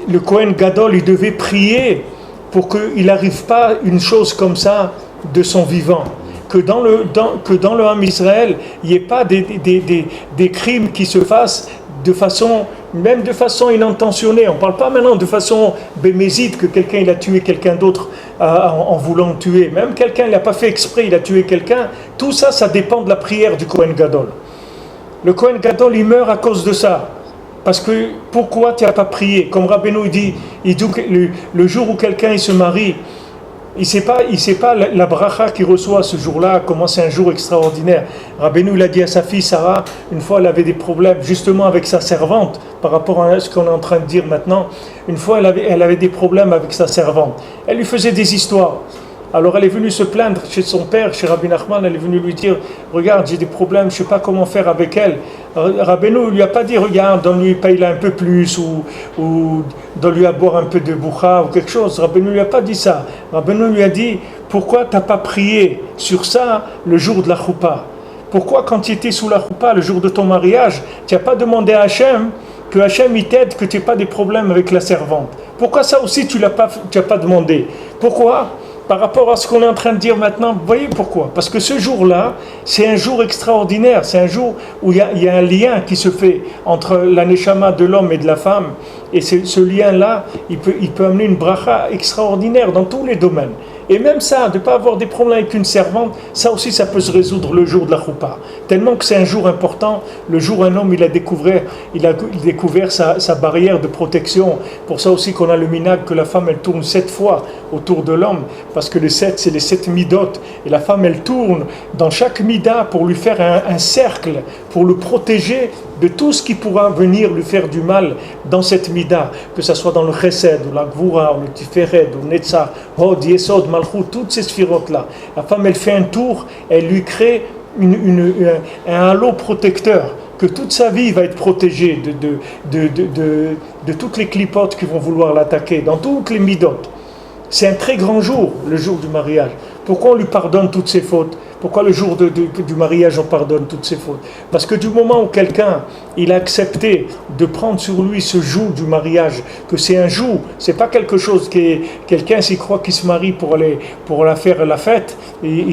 le Kohen Gadol, il devait prier pour qu'il n'arrive pas une chose comme ça de son vivant. Que dans le Ham Israël, il n'y ait pas des crimes qui se fassent même de façon inintentionnée. On ne parle pas maintenant de façon bémésite, que quelqu'un il a tué quelqu'un d'autre en voulant le tuer. Même quelqu'un il n'a pas fait exprès, il a tué quelqu'un. Tout ça, ça dépend de la prière du Kohen Gadol. Le Kohen Gadol, il meurt à cause de ça. Parce que pourquoi tu n'as pas prié? Comme Rabbeinu il dit que le jour où quelqu'un il se marie, il sait pas la bracha qu'il reçoit ce jour-là, comment c'est un jour extraordinaire. Rabbeinu il a dit à sa fille Sarah, une fois elle avait des problèmes justement avec sa servante, par rapport à ce qu'on est en train de dire maintenant. Une fois elle avait des problèmes avec sa servante. Elle lui faisait des histoires. Alors elle est venue se plaindre chez son père, chez Rabbi Nachman, elle est venue lui dire, regarde, j'ai des problèmes, je ne sais pas comment faire avec elle. Rabbeinu ne lui a pas dit, regarde, donne-lui, paye-la un peu plus, ou donne-lui à boire un peu de boucha, ou quelque chose. Rabbeinu ne lui a pas dit ça. Rabbeinu lui a dit, pourquoi tu n'as pas prié sur ça le jour de la choupa? Pourquoi quand tu étais sous la choupa, le jour de ton mariage, tu n'as pas demandé à Hachem, que Hachem il t'aide, que tu n'aies pas des problèmes avec la servante? Pourquoi ça aussi tu n'as pas demandé? Pourquoi? Par rapport à ce qu'on est en train de dire maintenant, vous voyez pourquoi? Parce que ce jour-là, c'est un jour extraordinaire, c'est un jour où il y a un lien qui se fait entre la neshama de l'homme et de la femme, et ce lien-là, il peut amener une bracha extraordinaire dans tous les domaines. Et même ça, de ne pas avoir des problèmes avec une servante, ça aussi, ça peut se résoudre le jour de la choupa. Tellement que c'est un jour important, le jour où un homme il a découvert sa barrière de protection. Pour ça aussi qu'on a le minag que la femme elle tourne 7 fois autour de l'homme, parce que les 7 c'est les 7 midot, et la femme elle tourne dans chaque mida pour lui faire un cercle, pour le protéger de tout ce qui pourra venir lui faire du mal dans cette mida, que ce soit dans le chesed, ou la gvura, ou le tiferet, ou le netzach, hod, yesod, malchut, toutes ces sphirotes-là. La femme, elle fait un tour, elle lui crée un halo protecteur, que toute sa vie va être protégée de toutes les clipotes qui vont vouloir l'attaquer, dans toutes les midot. C'est un très grand jour, le jour du mariage. Pourquoi on lui pardonne toutes ses fautes? Pourquoi le jour du mariage on pardonne toutes ses fautes? Parce que du moment où quelqu'un il a accepté de prendre sur lui ce jour du mariage, que c'est un jour, c'est pas quelque chose que quelqu'un s'y croit qu'il se marie pour la faire la fête, et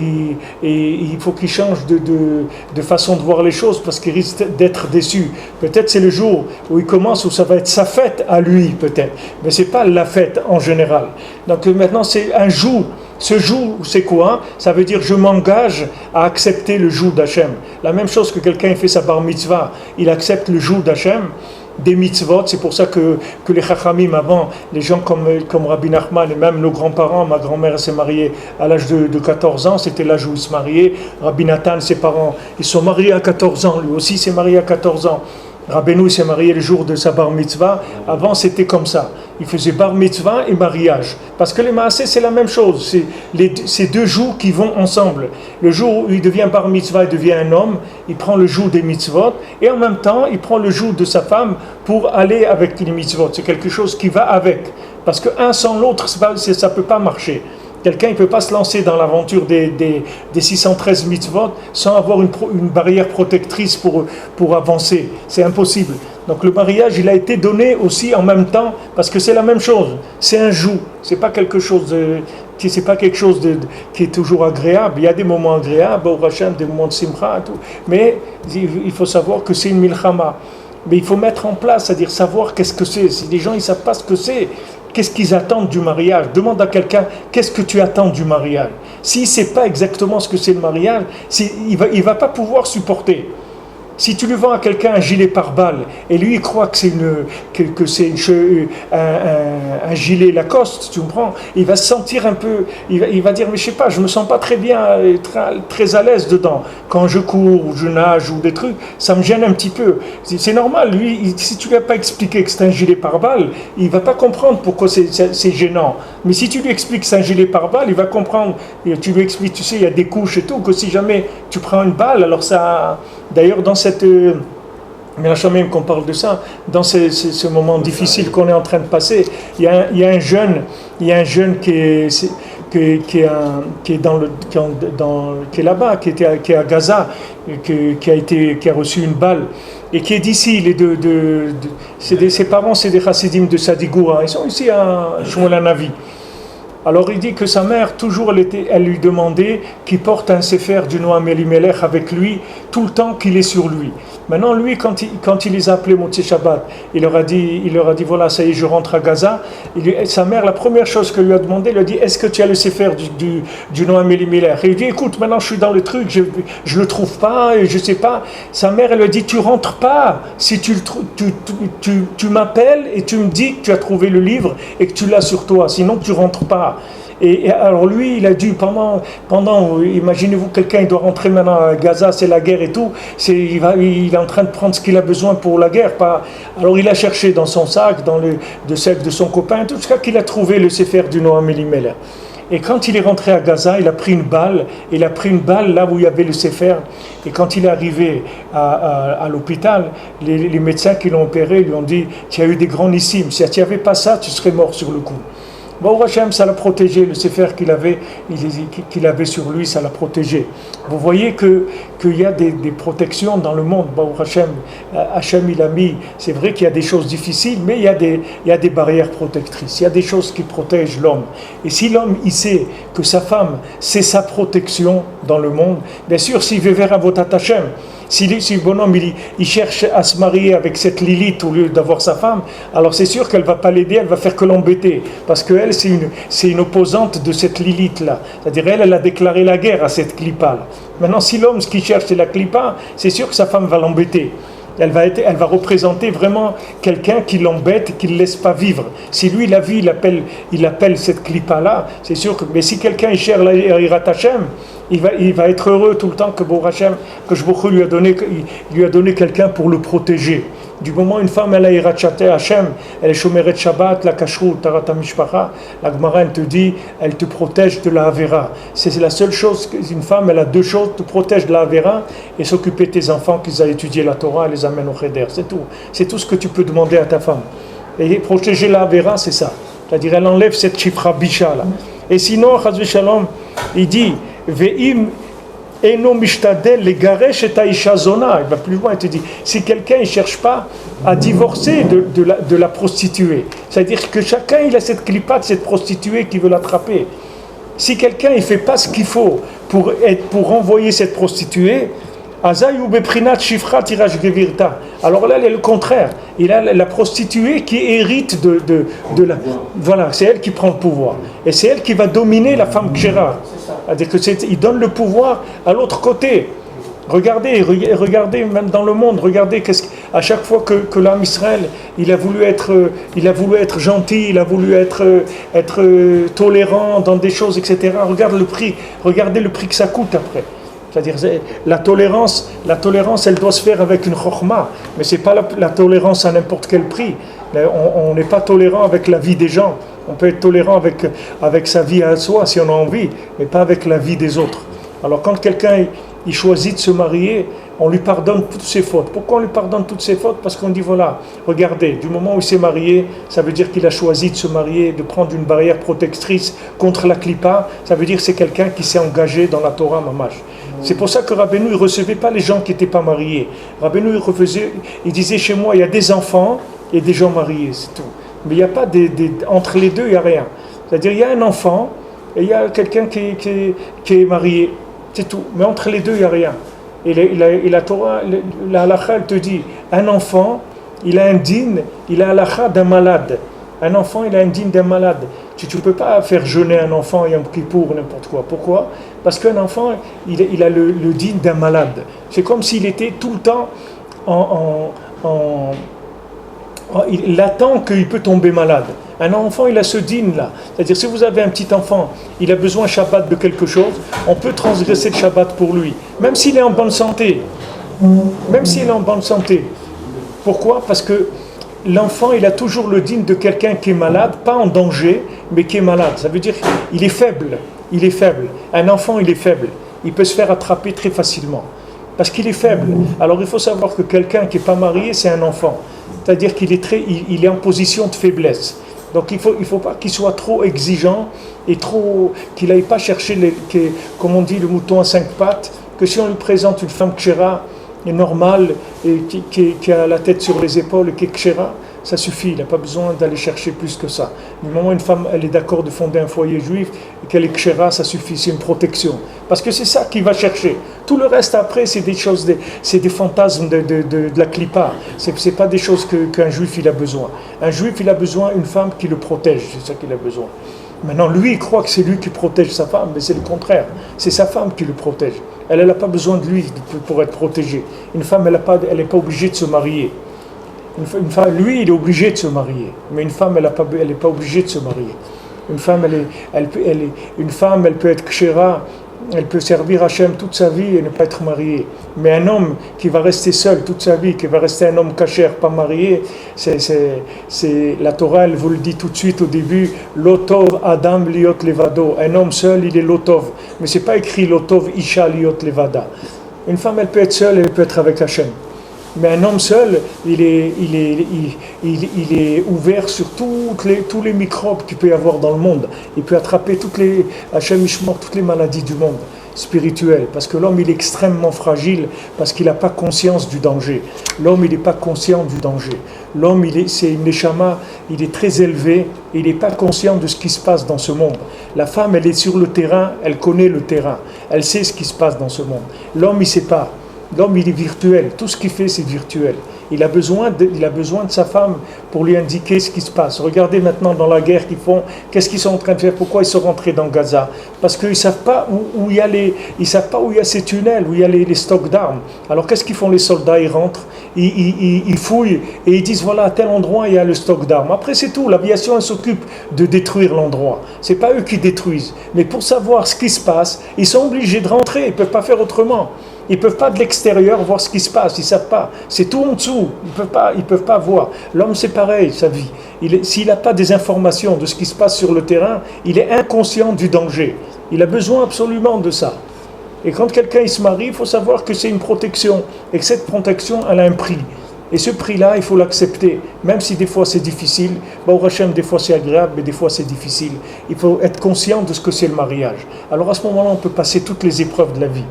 il faut qu'il change de façon de voir les choses parce qu'il risque d'être déçu. Peut-être c'est le jour où il commence, où ça va être sa fête à lui peut-être, mais c'est pas la fête en général. Donc maintenant c'est un jour. Ce jour, c'est quoi? Ça veut dire je m'engage à accepter le jour d'Hachem. La même chose que quelqu'un fait sa bar mitzvah, il accepte le jour d'Hachem, des mitzvot. C'est pour ça que les chachamim avant, les gens comme Rabbi Nachman et même nos grands-parents, ma grand-mère s'est mariée à l'âge de 14 ans, c'était l'âge où ils se mariaient. Rabbi Nathan, ses parents, ils sont mariés à 14 ans, lui aussi s'est marié à 14 ans. Rabbeinu s'est marié le jour de sa bar mitzvah. Avant, c'était comme ça. Il faisait bar mitzvah et mariage. Parce que les maaseh, c'est la même chose. C'est deux jours qui vont ensemble. Le jour où il devient bar mitzvah, il devient un homme. Il prend le jour des mitzvot. Et en même temps, il prend le jour de sa femme pour aller avec les mitzvot. C'est quelque chose qui va avec. Parce qu'un sans l'autre, ça ne peut pas marcher. Quelqu'un ne peut pas se lancer dans l'aventure des 613 mitzvot sans avoir une barrière protectrice pour avancer. C'est impossible. Donc le mariage, il a été donné aussi en même temps, parce que c'est la même chose. C'est un joug. C'est pas quelque chose qui est toujours agréable. Il y a des moments agréables, au Hachem, des moments de simcha, tout. Mais il faut savoir que c'est une milchama. Mais il faut mettre en place, c'est-à-dire savoir qu'est-ce que c'est. Si les gens ne savent pas ce que c'est, qu'est-ce qu'ils attendent du mariage? Demande à quelqu'un, qu'est-ce que tu attends du mariage? S'il ne sait pas exactement ce que c'est le mariage, il va pas pouvoir supporter. Si tu lui vends à quelqu'un un gilet pare-balles et lui il croit que c'est un gilet Lacoste, tu me prends, il va se sentir un peu, il va dire mais je sais pas, je me sens pas très bien, très à l'aise dedans. Quand je cours ou je nage ou des trucs, ça me gêne un petit peu. C'est normal, lui, si tu lui as pas expliqué que c'est un gilet pare-balles, il va pas comprendre pourquoi c'est gênant. Mais si tu lui expliques que c'est un gilet pare-balles, il va comprendre. Et tu lui expliques, tu sais, il y a des couches et tout, que si jamais tu prends une balle, alors ça. D'ailleurs, dans mais la chambre qu'on parle de ça, dans ce moment difficile qu'on est en train de passer, il y a un jeune qui est là-bas, qui est à Gaza, qui a reçu une balle et qui est d'ici. Ses parents, c'est des chassidim de Sadigoura. Ils sont ici à Shmuel HaNavi. Alors il dit que sa mère, toujours elle lui demandait qu'il porte un sefer du Noam Elimelech avec lui tout le temps qu'il est sur lui. Maintenant lui, quand il les a appelés Motzei Shabbat, il leur a dit voilà, ça y est, je rentre à Gaza. Sa mère, la première chose qu'elle lui a demandé, elle lui a dit est-ce que tu as le sefer du Noam Elimelech? Et il dit écoute, maintenant je suis dans le truc, je le trouve pas et je sais pas. Sa mère, elle lui a dit tu rentres pas, si tu m'appelles et tu me dis que tu as trouvé le livre et que tu l'as sur toi, sinon tu rentres pas. Et alors lui, il a dû pendant imaginez-vous quelqu'un, il doit rentrer maintenant à Gaza, c'est la guerre et tout, il est en train de prendre ce qu'il a besoin pour la guerre. Alors il a cherché dans son sac, dans le sac de son copain, tout jusqu'à qu'il a trouvé le sefer du Noam Elimelech. Et quand il est rentré à Gaza, il a pris une balle là où il y avait le sefer. Et quand il est arrivé à l'hôpital, les médecins qui l'ont opéré lui ont dit tu as eu des grands nissim, si tu n'avais pas ça, tu serais mort sur le coup. Baruch Hashem, ça l'a protégé, le sefer qu'il avait sur lui, ça l'a protégé. Vous voyez qu'il y a des protections dans le monde. Baruch Hashem, Hashem il a mis, c'est vrai qu'il y a des choses difficiles, mais il y a des barrières protectrices, il y a des choses qui protègent l'homme. Et si l'homme, il sait que sa femme, c'est sa protection dans le monde, bien sûr, s'il veut vers Avodat Hashem, si le bonhomme il cherche à se marier avec cette Lilith au lieu d'avoir sa femme, alors c'est sûr qu'elle ne va pas l'aider, elle va faire que l'embêter. Parce qu'elle, c'est une opposante de cette Lilith-là. C'est-à-dire, elle a déclaré la guerre à cette Klippa-là. Maintenant, si l'homme, ce qu'il cherche, c'est la Klippa, c'est sûr que sa femme va l'embêter. Elle va représenter vraiment quelqu'un qui l'embête et qui ne le laisse pas vivre. Si lui, la vie, il appelle cette Klippa-là, c'est sûr que... Mais si quelqu'un il cherche l'Irat Hashem, il va être heureux tout le temps que Shbokhu lui a donné quelqu'un pour le protéger. Du moment où une femme elle a Irat Hashem, elle est Shomeret Shabbat, la Kashrut, Tarat HaMishpacha, la Gemara te dit, elle te protège de la Avera. C'est la seule chose, une femme elle a deux choses, te protège de la Avera et s'occuper de tes enfants qu'ils aient étudié la Torah et les amène au Cheder. C'est tout ce que tu peux demander à ta femme. Et protéger la Avera, c'est ça. C'est-à-dire elle enlève cette chifra bicha là. Et sinon, Chaz v'Shalom, il dit Ve'im eno mishtadel legaresh et aisha zona. Il va plus loin, il te dit si quelqu'un ne cherche pas à divorcer de la prostituée, c'est-à-dire que chacun il a cette clipate, cette prostituée qui veut l'attraper. Si quelqu'un ne fait pas ce qu'il faut pour envoyer cette prostituée, alors là, il est le contraire. Il a la prostituée qui hérite de la... Voilà, c'est elle qui prend le pouvoir. Et c'est elle qui va dominer la femme kshera. C'est-à-dire qu'il donne le pouvoir à l'autre côté. Regardez, même dans le monde, regardez À chaque fois que l'homme Israël, il a voulu être gentil, il a voulu être tolérant dans des choses, etc. Regardez le prix que ça coûte après. C'est-à-dire la tolérance, elle doit se faire avec une chokhma, mais c'est pas la tolérance à n'importe quel prix. On n'est pas tolérant avec la vie des gens. On peut être tolérant avec sa vie à soi si on a envie, mais pas avec la vie des autres. Alors quand quelqu'un il choisit de se marier, on lui pardonne toutes ses fautes. Pourquoi on lui pardonne toutes ses fautes? Parce qu'on dit voilà, regardez, du moment où il s'est marié, ça veut dire qu'il a choisi de se marier, de prendre une barrière protectrice contre la clipa. Ça veut dire que c'est quelqu'un qui s'est engagé dans la Torah Mamash. C'est pour ça que Rabbeinu il ne recevait pas les gens qui n'étaient pas mariés. Rabbeinu il disait chez moi il y a des enfants et des gens mariés, c'est tout. Mais il n'y a pas entre les deux, il n'y a rien. C'est-à-dire il y a un enfant et il y a quelqu'un qui est marié, c'est tout. Mais entre les deux, il n'y a rien. Et la Torah, la halakha, elle te dit, un enfant, il a un din, il a halakha d'un malade. Un enfant, il a un din d'un malade. Tu ne peux pas faire jeûner un enfant et un kippour, n'importe quoi. Pourquoi? Parce qu'un enfant, il a le din d'un malade. C'est comme s'il était tout le temps il attend qu'il peut tomber malade. Un enfant, il a ce din-là. C'est-à-dire, si vous avez un petit enfant, il a besoin Shabbat de quelque chose, on peut transgresser le Shabbat pour lui. Même s'il est en bonne santé. Même s'il est en bonne santé. Pourquoi? Parce que l'enfant, il a toujours le din de quelqu'un qui est malade, pas en danger, mais qui est malade. Ça veut dire qu'il est faible. Il est faible. Un enfant, il est faible. Il peut se faire attraper très facilement. Parce qu'il est faible. Alors, il faut savoir que quelqu'un qui n'est pas marié, c'est un enfant. C'est-à-dire qu'il est en position de faiblesse. Donc il faut pas qu'il soit trop exigeant et qu'il n'aille pas chercher, comme on dit, le mouton à 5 pattes, que si on lui présente une femme kshera, normale, et qui a la tête sur les épaules et qui est kshera, ça suffit, il n'a pas besoin d'aller chercher plus que ça. Du moment où une femme elle est d'accord de fonder un foyer juif et qu'elle est kshera, ça suffit, c'est une protection. Parce que c'est ça qu'il va chercher. Tout le reste après, c'est des choses, c'est des fantasmes de la clipa. C'est pas des choses qu'un juif il a besoin. Un juif il a besoin d'une femme qui le protège, c'est ça qu'il a besoin. Maintenant, lui, il croit que c'est lui qui protège sa femme, mais c'est le contraire. C'est sa femme qui le protège. Elle n'a pas besoin de lui pour être protégée. Une femme, elle n'est pas obligée de se marier. Une femme, lui, il est obligé de se marier, mais une femme, elle n'est pas obligée de se marier. Une femme, elle peut être kshera, elle peut servir Hachem toute sa vie et ne pas être mariée. Mais un homme qui va rester seul toute sa vie, qui va rester un homme kasher, pas marié, la Torah, elle vous le dit tout de suite au début, Lotov Adam liot levado. Un homme seul, il est Lotov. Mais c'est pas écrit Lotov Isha liot levada. Une femme, elle peut être seule, elle peut être avec Hachem. Mais un homme seul, il est ouvert sur tous les microbes qu'il peut y avoir dans le monde. Il peut attraper Hachem Ishmor, toutes les maladies du monde spirituelles. Parce que l'homme, il est extrêmement fragile, parce qu'il n'a pas conscience du danger. L'homme, il n'est pas conscient du danger. L'homme, c'est une neshama, il est très élevé, et il n'est pas conscient de ce qui se passe dans ce monde. La femme, elle est sur le terrain, elle connaît le terrain. Elle sait ce qui se passe dans ce monde. L'homme, il ne sait pas. L'homme, il est virtuel. Tout ce qu'il fait, c'est virtuel. Il a besoin de sa femme pour lui indiquer ce qui se passe. Regardez maintenant dans la guerre qu'ils font. Qu'est-ce qu'ils sont en train de faire? Pourquoi ils sont rentrés dans Gaza? Parce qu'ils ne savent pas où il y a ces tunnels, où il y a les stocks d'armes. Alors qu'est-ce qu'ils font les soldats? Ils rentrent, ils fouillent et ils disent voilà, à tel endroit il y a le stock d'armes. Après c'est tout. L'aviation elle s'occupe de détruire l'endroit. C'est pas eux qui détruisent. Mais pour savoir ce qui se passe, ils sont obligés de rentrer. Ils ne peuvent pas faire autrement. Ils ne peuvent pas de l'extérieur voir ce qui se passe, ils ne savent pas. C'est tout en dessous, ils ne peuvent pas voir. L'homme, c'est pareil, sa vie. S'il n'a pas des informations de ce qui se passe sur le terrain, il est inconscient du danger. Il a besoin absolument de ça. Et quand quelqu'un il se marie, il faut savoir que c'est une protection. Et que cette protection, elle a un prix. Et ce prix-là, il faut l'accepter. Même si des fois c'est difficile, au Hachem, des fois c'est agréable, mais des fois c'est difficile. Il faut être conscient de ce que c'est le mariage. Alors à ce moment-là, on peut passer toutes les épreuves de la vie.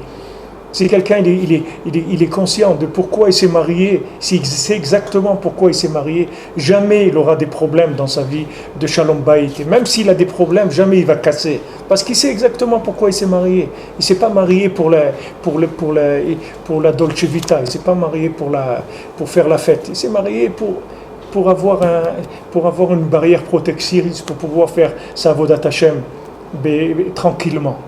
Si quelqu'un il est conscient de pourquoi il s'est marié, s'il sait exactement pourquoi il s'est marié, jamais il aura des problèmes dans sa vie de Shalom Bayit. Et même s'il a des problèmes, jamais il va casser. Parce qu'il sait exactement pourquoi il s'est marié. Il ne s'est pas marié pour la Dolce Vita, il ne s'est pas marié pour faire la fête. Il s'est marié pour avoir une barrière protectrice, pour pouvoir faire sa Avodat Hashem tranquillement.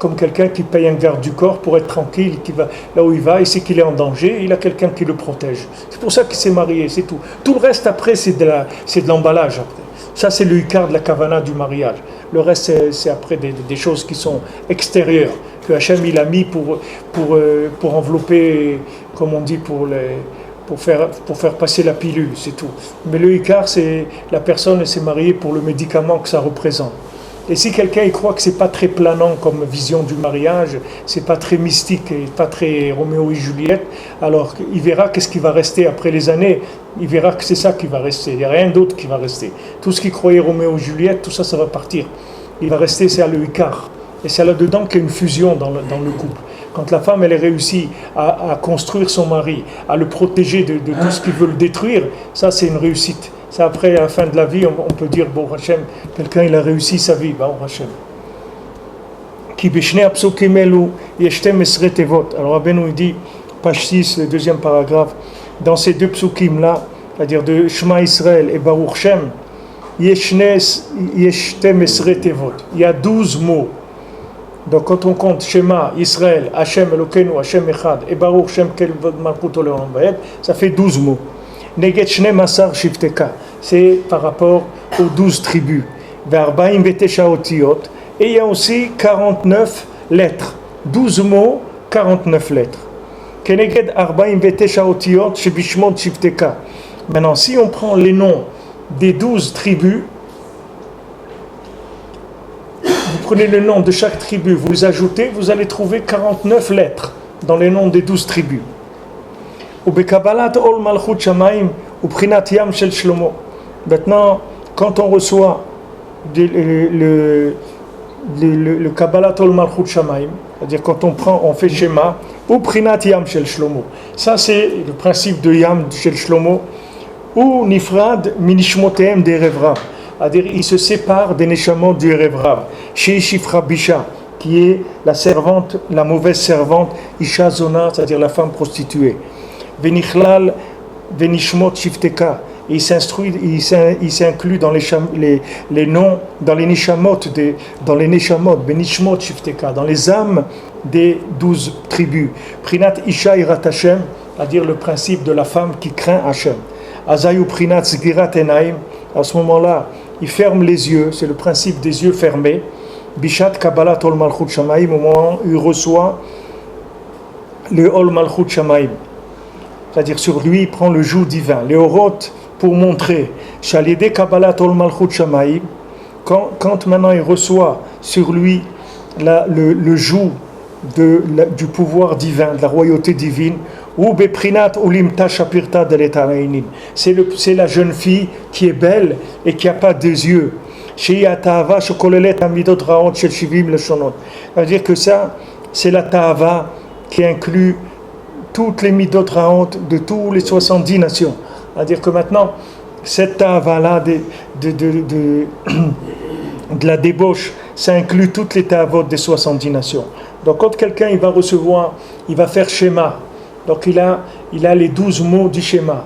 comme quelqu'un qui paye un garde du corps pour être tranquille, qui va là où il va, il sait qu'il est en danger, il a quelqu'un qui le protège. C'est pour ça qu'il s'est marié, c'est tout. Tout le reste après, c'est de l'emballage après. Ça, c'est le ikar de la kavana du mariage. Le reste, c'est après des choses qui sont extérieures, que Hachem il a mis pour envelopper, comme on dit, pour faire passer la pilule, c'est tout. Mais le ikar, c'est la personne s'est mariée pour le médicament que ça représente. Et si quelqu'un il croit que c'est pas très planant comme vision du mariage, c'est pas très mystique et pas très Roméo et Juliette, alors il verra qu'est-ce qui va rester après les années. Il verra que c'est ça qui va rester. Il n'y a rien d'autre qui va rester. Tout ce qui croyait Roméo et Juliette, tout ça, ça va partir. Il va rester, c'est le ikar. Et c'est là-dedans qu'il y a une fusion dans le couple. Quand la femme, elle réussit à construire son mari, à le protéger de tout ce qui veut le détruire, ça, c'est une réussite. Ça, après, à la fin de la vie, on peut dire, bon, Hachem, quelqu'un, il a réussi sa vie, bon, Hachem. Ki b'shnei hapsukim elu yeshtem esrei tevot. Alors, Rabbeinu, il dit, page 6, le deuxième paragraphe, dans ces deux psukim-là, c'est-à-dire de Shema Israël et Baruch Shem, yeshtem esrei tevot. Il y a 12 mots. Donc, quand on compte Shema, Israël, Hachem Elokeinu, Hachem Echad, et Baruch Shem Kel Malchut Olam Vaed, ça fait 12 mots. Neget Shne Masar Shifteka, c'est par rapport aux 12 tribus. Ve'arbaim Vetesha Otiyot, et il y a aussi 49 lettres. 12 mots, 49 lettres. Keneged Arbaim Vetesha Otiyot, Shebishmot Shifteka. Maintenant, si on prend les noms des 12 tribus, vous prenez le nom de chaque tribu, vous les ajoutez, vous allez trouver 49 lettres dans les noms des 12 tribus. Maintenant, quand on reçoit le Kabbalat Ol Malchut Shamayim, c'est-à-dire quand on fait Shema, ou Prinat Yam Shel Shlomo. Ça, c'est le principe de Yam Shel Shlomo, ou Nifrad Minishmotehem de Erevrav. C'est-à-dire, il se sépare des Neshamot du Erevrav. Chez Shifra Bisha, qui est la servante, la mauvaise servante, Isha Zona, c'est-à-dire la femme prostituée. Venichlal Venishmot Shifteka. Il s'inclut dans les noms, dans les Nishamot, Benishmot Shifteka, dans les âmes des 12 tribus. Prinat Isha Irat Hashem, c'est-à-dire le principe de la femme qui craint Hashem. Azayu Prinat Zgirat Enaim, à ce moment-là, il ferme les yeux, c'est le principe des yeux fermés. Bishat Kabbalat Ol Malchut Shamayim, au moment où il reçoit le Ol Malchut Shamayim. C'est-à-dire sur lui, il prend le joug divin. Les Orot, pour montrer, Shalidé Kabbalat Ol Malchut Shamayim, quand maintenant il reçoit sur lui le joug du pouvoir divin, de la royauté divine, ou Beprinat Ulimta Shapirta Deletarainin. C'est la jeune fille qui est belle et qui n'a pas des yeux. C'est-à-dire que ça, c'est la Ta'ava qui inclut toutes les midot raot de tous les 70 nations. C'est-à-dire que maintenant, cette Ta'ava-là de la débauche, ça inclut toutes les Ta'avot des 70 nations. Donc quand quelqu'un il va recevoir, il va faire Shema. Donc il a les 12 mots du Shema.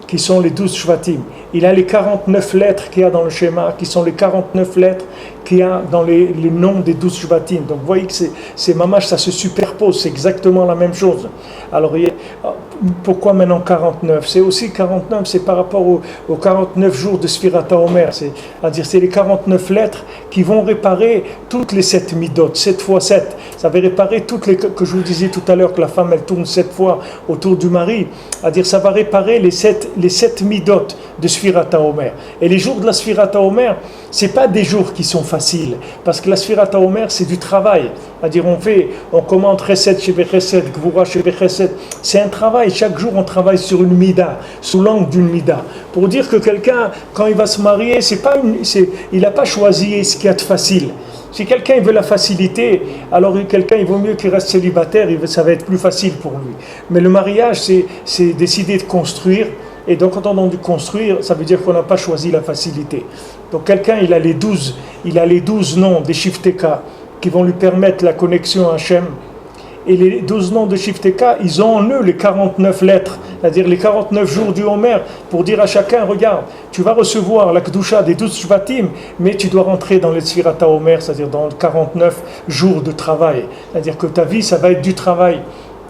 Qui sont les 12 Shvatim. Il a les 49 lettres qu'il y a dans le schéma, qui sont les 49 lettres qu'il y a dans les noms des 12 Shvatim. Donc vous voyez que c'est mamash, ça se superpose, c'est exactement la même chose. Alors pourquoi maintenant 49 ? C'est aussi 49, c'est par rapport aux 49 jours de Sfirat HaOmer. C'est-à-dire c'est les 49 lettres qui vont réparer toutes les 7 midot, 7 fois 7. Ça va réparer toutes les, que je vous disais tout à l'heure, que la femme elle tourne 7 fois autour du mari. C'est-à-dire ça va réparer les 7 midot de Sfirat HaOmer. Et les jours de la Sfirat HaOmer, c'est pas des jours qui sont faciles, parce que la Sfirat HaOmer c'est du travail. C'est-à-dire on commente Chesed chez Chesed, Gvura chez Chesed. C'est un travail. Chaque jour on travaille sur une mida, sous l'angle d'une mida. Pour dire que quelqu'un, quand il va se marier, il n'a pas choisi ce qu'il y a de facile. Si quelqu'un il veut la facilité, alors quelqu'un il vaut mieux qu'il reste célibataire, ça va être plus facile pour lui. Mais le mariage, c'est décider de construire. Et donc quand on dit construire, ça veut dire qu'on n'a pas choisi la facilité. Donc quelqu'un il a les 12 noms des Shifteka qui vont lui permettre la connexion à Hachem. Et les 12 noms de Shifteka, ils ont en eux les 49 lettres c'est-à-dire les 49 jours du Homer, pour dire à chacun, regarde, tu vas recevoir la Kedusha des 12 Shvatim, mais tu dois rentrer dans les Sfirata Homer, c'est-à-dire dans 49 jours de travail. C'est-à-dire que ta vie, ça va être du travail.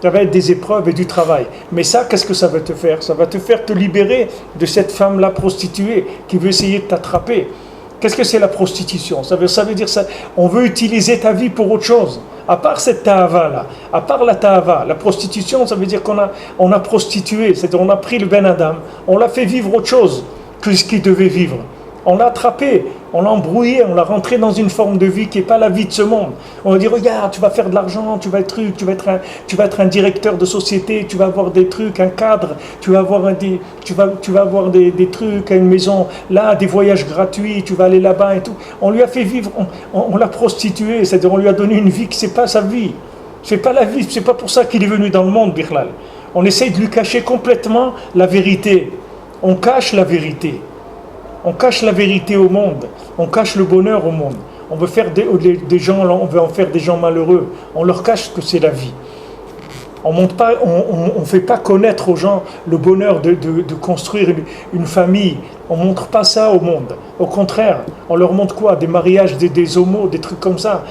Ça va être des épreuves et du travail. Mais ça, qu'est-ce que ça va te faire? Ça va te faire te libérer de cette femme-là prostituée qui veut essayer de t'attraper. Qu'est-ce que c'est la prostitution? Ça veut dire ça. On veut utiliser ta vie pour autre chose. À part cette ta'ava-là, à part la ta'ava, la prostitution, ça veut dire qu'on a prostitué, c'est-à-dire on a pris le Ben Adam, on l'a fait vivre autre chose que ce qu'il devait vivre. On l'a attrapé, on l'a embrouillé, on l'a rentré dans une forme de vie qui n'est pas la vie de ce monde. On va dire, regarde, tu vas faire de l'argent, tu vas être un directeur de société, tu vas avoir des trucs, un cadre, tu vas avoir des trucs, une maison là, des voyages gratuits, tu vas aller là-bas et tout. On lui a fait vivre, on l'a prostitué, c'est-à-dire on lui a donné une vie qui n'est pas sa vie. C'est pas la vie, c'est pas pour ça qu'il est venu dans le monde, Bichlal. On essaye de lui cacher complètement la vérité. On cache la vérité. On cache la vérité au monde, on cache le bonheur au monde. On veut faire des gens, on veut en faire des gens malheureux. On leur cache que c'est la vie. On ne fait pas connaître aux gens le bonheur de construire une famille. On ne montre pas ça au monde. Au contraire, on leur montre quoi? Des mariages, des homos, des trucs comme ça.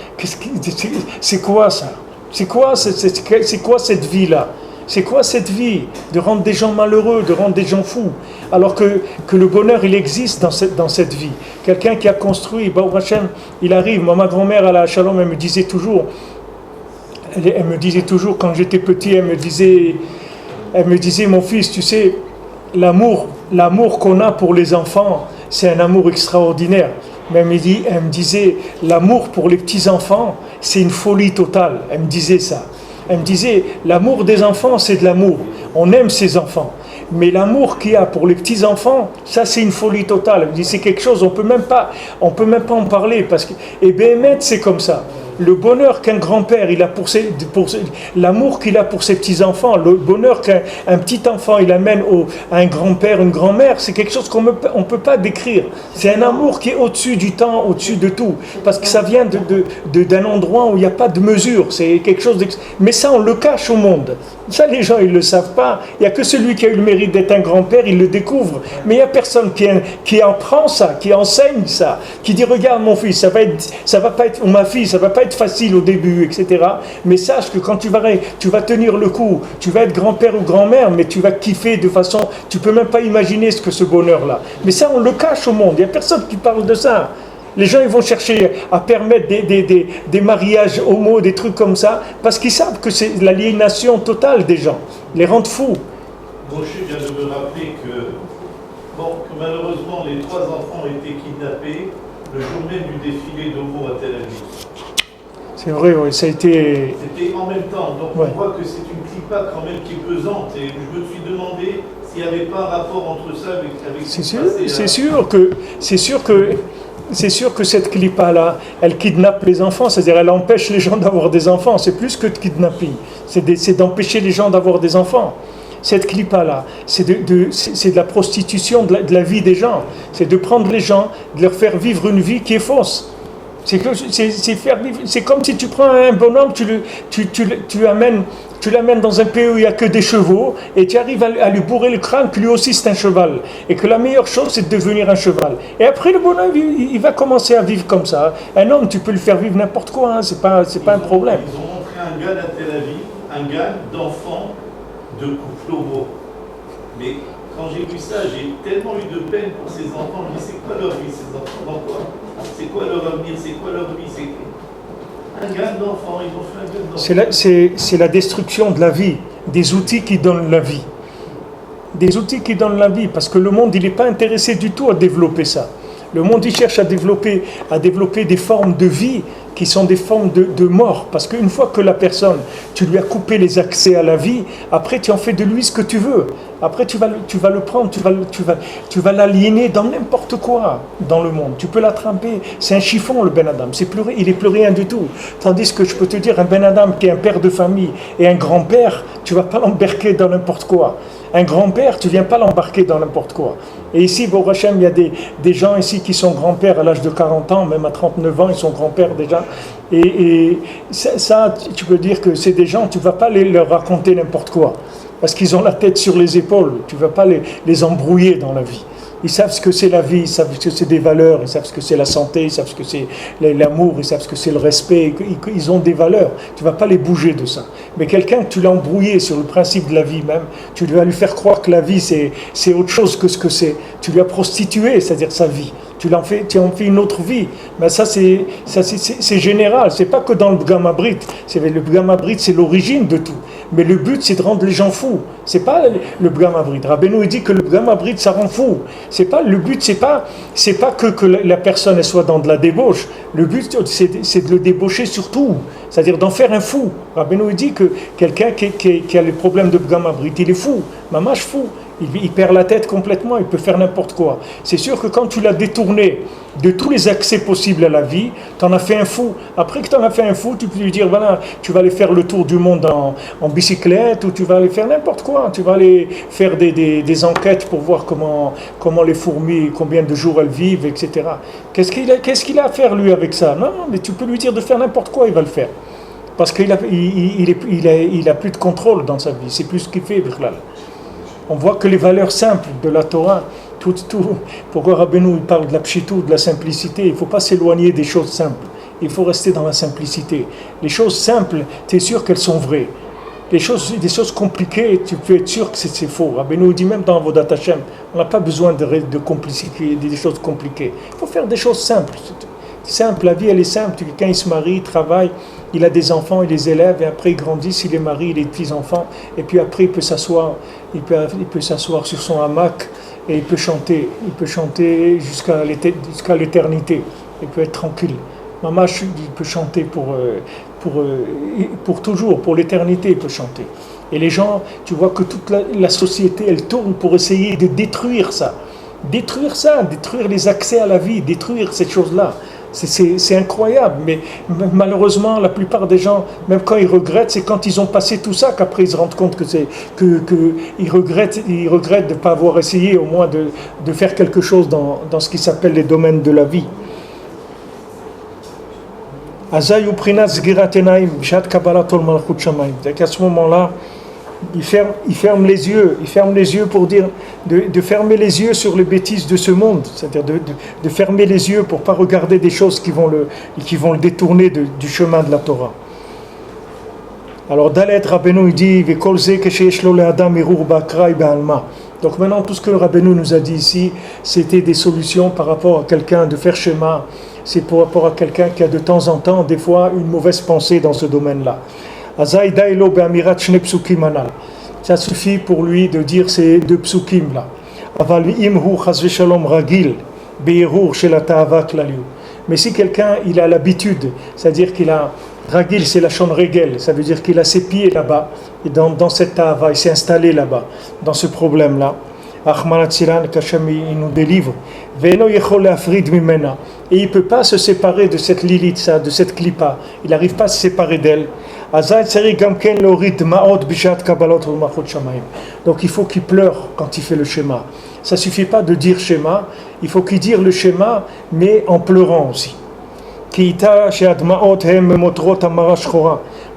C'est quoi ça? C'est quoi cette vie-là? C'est quoi cette vie? De rendre des gens malheureux, de rendre des gens fous. Alors que le bonheur, il existe dans cette vie. Quelqu'un qui a construit, Baruch Hashem, il arrive. Moi, ma grand-mère, à la Shalom, elle me disait toujours, quand j'étais petit, elle me disait, mon fils, tu sais, l'amour qu'on a pour les enfants, c'est un amour extraordinaire. Mais elle me disait, l'amour pour les petits-enfants, c'est une folie totale. Elle me disait ça. Elle me disait, l'amour des enfants, c'est de l'amour. On aime ses enfants. Mais l'amour qu'il y a pour les petits-enfants, ça, c'est une folie totale. Elle me dit, c'est quelque chose, on peut même pas en parler. Et Béhémet, c'est comme ça. Le bonheur qu'un grand-père il a l'amour qu'il a pour ses petits-enfants, le bonheur qu'un petit enfant il amène à un grand-père, une grand-mère, c'est quelque chose qu'on ne peut pas décrire. C'est un amour qui est au-dessus du temps, au-dessus de tout. Parce que ça vient d'un endroit où il n'y a pas de mesure. C'est quelque chose mais ça, on le cache au monde. Ça, les gens, ils ne le savent pas. Il n'y a que celui qui a eu le mérite d'être un grand-père, il le découvre. Mais il n'y a personne qui apprend ça, qui enseigne ça, qui dit, regarde mon fils, ça va pas être, ou ma fille, ça va pas être facile au début, etc. Mais sache que quand tu vas tenir le coup, tu vas être grand-père ou grand-mère, mais tu vas kiffer de façon, tu peux même pas imaginer ce bonheur-là. Mais ça, on le cache au monde. Il n'y a personne qui parle de ça. Les gens, ils vont chercher à permettre des mariages homo, des trucs comme ça, parce qu'ils savent que c'est l'aliénation totale des gens, les rendre fous. Moshe vient de me rappeler que malheureusement, les 3 enfants ont été kidnappés le jour même du défilé d'homo à Tel Aviv. C'est vrai, oui, ça a été... C'était en même temps, donc ouais. On voit que c'est une clipa quand même qui est pesante, et je me suis demandé s'il n'y avait pas un rapport entre ça avec c'est sûr que cette clipa-là, elle kidnappe les enfants, c'est-à-dire elle empêche les gens d'avoir des enfants. C'est plus que de kidnapping, c'est d'empêcher les gens d'avoir des enfants. Cette clipa-là, c'est de la prostitution de la vie des gens. C'est de prendre les gens, de leur faire vivre une vie qui est fausse. C'est comme si tu prends un bonhomme, tu l'amènes dans un pays où il n'y a que des chevaux, et tu arrives à lui bourrer le crâne que lui aussi c'est un cheval. Et que la meilleure chose, c'est de devenir un cheval. Et après, le bonhomme, il va commencer à vivre comme ça. Un homme, tu peux le faire vivre n'importe quoi, hein, c'est pas un problème. Ils ont montré un gars à Tel Aviv, un gars d'enfants de couple homo. Mais quand j'ai vu ça, j'ai tellement eu de peine pour ces enfants. Je me dis, c'est quoi leur vie, ces enfants? Dans quoi? C'est quoi leur avenir? C'est quoi leur vie? C'est un gars d'enfant, ils ont fait un gars d'enfant. C'est la destruction de la vie, des outils qui donnent la vie. Des outils qui donnent la vie, parce que le monde, il n'est pas intéressé du tout à développer ça. Le monde, il cherche à développer des formes de vie qui sont des formes de mort. Parce qu'une fois que la personne, tu lui as coupé les accès à la vie, après tu en fais de lui ce que tu veux. Après tu vas le prendre, tu vas l'aliéner dans n'importe quoi dans le monde. Tu peux l'attraper. C'est un chiffon, le Ben Adam. Il n'est plus rien du tout. Tandis que je peux te dire, un Ben Adam qui est un père de famille et un grand-père, tu ne vas pas l'embarquer dans n'importe quoi. Un grand-père, tu ne viens pas l'embarquer dans n'importe quoi. Et ici, Baruch Hashem, il y a des gens ici qui sont grands-pères à l'âge de 40 ans, même à 39 ans, ils sont grands-pères déjà. Et ça, tu peux dire que c'est des gens, tu ne vas pas leur raconter n'importe quoi. parce qu'ils ont la tête sur les épaules. Tu ne vas pas les embrouiller dans la vie. Ils savent ce que c'est la vie, ils savent ce que c'est des valeurs, ils savent ce que c'est la santé, ils savent ce que c'est l'amour, ils savent ce que c'est le respect, ils ont des valeurs. Tu ne vas pas les bouger de ça. Mais quelqu'un que tu l'as embrouillé sur le principe de la vie même, tu vas lui faire croire que la vie c'est autre chose que ce que c'est. Tu lui as prostitué, c'est-à-dire sa vie. Tu en fais une autre vie. Mais ça c'est général, c'est pas que dans le Pgam Habrit. Le Pgam Habrit c'est l'origine de tout. Mais le but c'est de rendre les gens fous. C'est pas le Pgam Habrit. Rabbeinu il dit que le Pgam Habrit ça rend fou. Le but c'est pas que la personne elle soit dans de la débauche. Le but c'est de le débaucher sur tout. C'est-à-dire d'en faire un fou. Rabbeinu il dit que quelqu'un qui a les problèmes de Pgam Habrit, il est fou. Mamash fou. Il perd la tête complètement, il peut faire n'importe quoi. C'est sûr que quand tu l'as détourné de tous les accès possibles à la vie, tu en as fait un fou. Après que tu en as fait un fou, tu peux lui dire, voilà, tu vas aller faire le tour du monde en bicyclette, ou tu vas aller faire n'importe quoi. Tu vas aller faire des enquêtes pour voir comment les fourmis, combien de jours elles vivent, etc. Qu'est-ce qu'il a à faire lui avec ça? Non, mais tu peux lui dire de faire n'importe quoi, il va le faire. Parce qu'il a plus de contrôle dans sa vie, c'est plus ce qu'il fait, Bichlal. On voit que les valeurs simples de la Torah, pourquoi Rabbeinu parle de la pshitou, de la simplicité, il ne faut pas s'éloigner des choses simples, il faut rester dans la simplicité. Les choses simples, tu es sûr qu'elles sont vraies. Des choses compliquées, tu peux être sûr que c'est faux. Rabbeinu dit même dans Avodat Hashem, on n'a pas besoin de compliquer, des choses compliquées. Il faut faire des choses simples. Simple, la vie elle est simple. Quelqu'un il se marie, il travaille, il a des enfants, il les élève, et après il grandit, il est marié, il a des petits-enfants, et puis après il peut s'asseoir sur son hamac, et il peut chanter jusqu'à l'éternité, il peut être tranquille. Maman, il peut chanter pour toujours, pour l'éternité, il peut chanter. Et les gens, tu vois que toute la société, elle tourne pour essayer de détruire les accès à la vie, détruire cette chose-là. C'est incroyable, mais malheureusement, la plupart des gens, même quand ils regrettent, c'est quand ils ont passé tout ça qu'après ils se rendent compte qu'ils regrettent de ne pas avoir essayé au moins de faire quelque chose dans ce qui s'appelle les domaines de la vie. À ce moment-là, il ferme les yeux pour dire de fermer les yeux sur les bêtises de ce monde, c'est-à-dire de fermer les yeux pour ne pas regarder des choses qui vont le détourner du chemin de la Torah. Alors Dalet Rabbeinu il dit donc maintenant tout ce que Rabbeinu nous a dit ici, c'était des solutions par rapport à quelqu'un de faire schéma, c'est par rapport à quelqu'un qui a de temps en temps des fois une mauvaise pensée dans ce domaine-là. Ça suffit pour lui de dire ces deux psukim là. Mais si quelqu'un il a l'habitude, c'est-à-dire qu'il a ragil, c'est la shon regel, ça veut dire qu'il a ses pieds là-bas, et dans cette ta'ava, il s'est installé là-bas, dans ce problème-là. Achmanat Silan, qu'Hachem il nous délivre. Et il ne peut pas se séparer de cette lilitza, de cette klipa. Il n'arrive pas à se séparer d'elle. Donc il faut qu'il pleure quand il fait le schéma. Ça ne suffit pas de dire schéma, il faut qu'il dise le schéma, mais en pleurant aussi.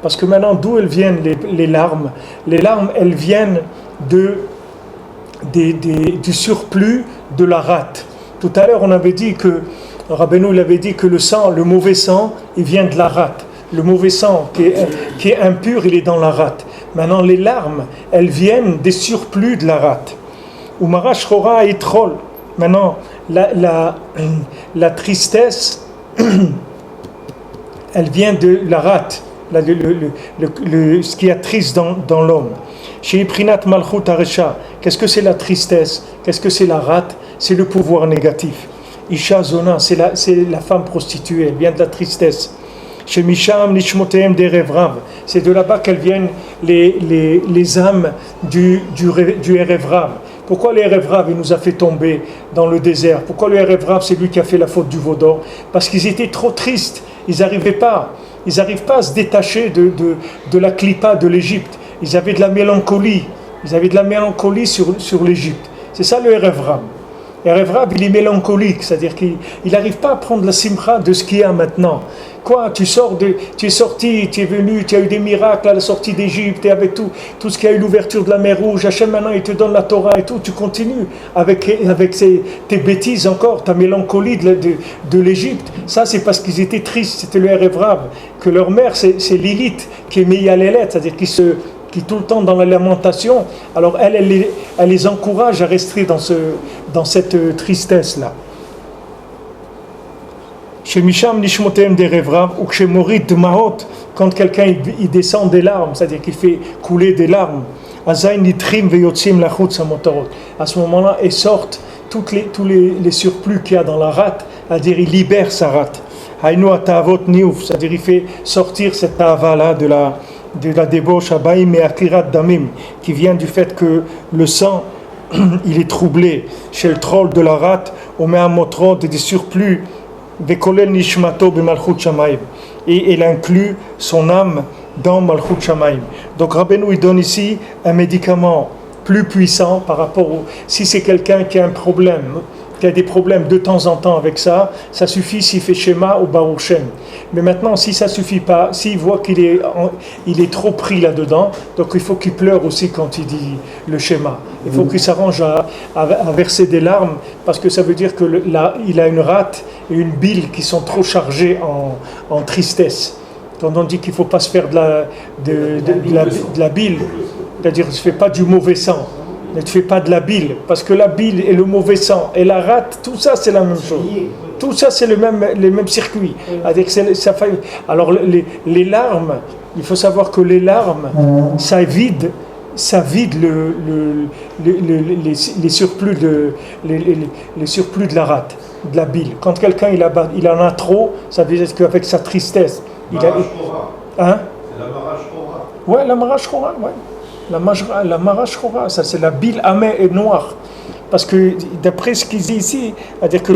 Parce que maintenant, d'où elles viennent les larmes? Les larmes, elles viennent du surplus de la rate. Tout à l'heure, on avait dit que Rabbeinu il avait dit que le mauvais sang, il vient de la rate. Le mauvais sang qui est impur, il est dans la rate. Maintenant, les larmes, elles viennent des surplus de la rate. Umara Shchora et Troll. Maintenant, la tristesse, elle vient de la rate, ce qui attriste dans l'homme. Chez Prinat Malchut Haresha, qu'est-ce que c'est la tristesse? Qu'est-ce que c'est la rate? C'est le pouvoir négatif. Isha Zona, c'est la femme prostituée, elle vient de la tristesse. Chez Misham Nishmoteem d'Erev Rav, c'est de là-bas qu'elles viennent les âmes du Erev Rav. Pourquoi le Erev Rav il nous a fait tomber dans le désert? Pourquoi le Erev Rav c'est lui qui a fait la faute du veau d'or? Parce qu'ils étaient trop tristes, ils n'arrive pas à se détacher de la klipa de l'Égypte. Ils avaient de la mélancolie sur l'Égypte. C'est ça le Erev Rav. Erev Rav il est mélancolique, c'est-à-dire qu'il n'arrive pas à prendre la simcha de ce qu'il y a maintenant. Quoi, tu es sorti, tu es venu, tu as eu des miracles à la sortie d'Égypte et avec tout ce qui a eu l'ouverture de la mer Rouge. Hachem maintenant il te donne la Torah et tout. Tu continues avec tes bêtises encore, ta mélancolie de l'Égypte. Ça c'est parce qu'ils étaient tristes. C'était le Erev Rav, que leur mère c'est Lilith qui est Meyalelet, c'est-à-dire qui tout le temps dans la lamentation. Alors elle les encourage à rester dans cette tristesse-là. Chez Misham Nishmotem des Revrav, ou chez Morit de Mahot, quand quelqu'un il descend des larmes, c'est-à-dire qu'il fait couler des larmes, à ce moment-là, ils sortent tous les surplus qu'il y a dans la rate, c'est-à-dire il libère sa rate. C'est-à-dire il fait sortir cette tava-là de la débauche abaïm et akirat damim, qui vient du fait que le sang il est troublé. Chez le troll de la rate, on met un motrod des surplus. Et il inclut son âme dans Malchut Shamayim. Donc Rabbeinu il donne ici un médicament plus puissant par rapport si c'est quelqu'un qui a un problème, qui a des problèmes de temps en temps avec ça suffit s'il fait Shema ou Baruch Shem. Mais maintenant si ça suffit pas, s'il voit qu'il est trop pris là-dedans, donc il faut qu'il pleure aussi quand il dit le Shema. Il faut qu'il s'arrange à verser des larmes, parce que ça veut dire que il a une rate et une bile qui sont trop chargées en tristesse. Quand on dit qu'il ne faut pas se faire de la bile, c'est-à-dire ne fais pas du mauvais sang, ne te fais pas de la bile, parce que la bile et le mauvais sang et la rate, tout ça c'est la même chose. Tout ça c'est les mêmes circuits. Alors les larmes, il faut savoir que les larmes, ça vide les surplus de la rate, de la bile. Quand quelqu'un il en a trop, ça veut dire qu'avec sa tristesse, Hein? C'est la Marash Hora. Ouais, la Marash Hora, ouais. La Marash Hora, ça c'est la bile amère et noire. Parce que d'après ce qu'il dit ici, c'est-à-dire que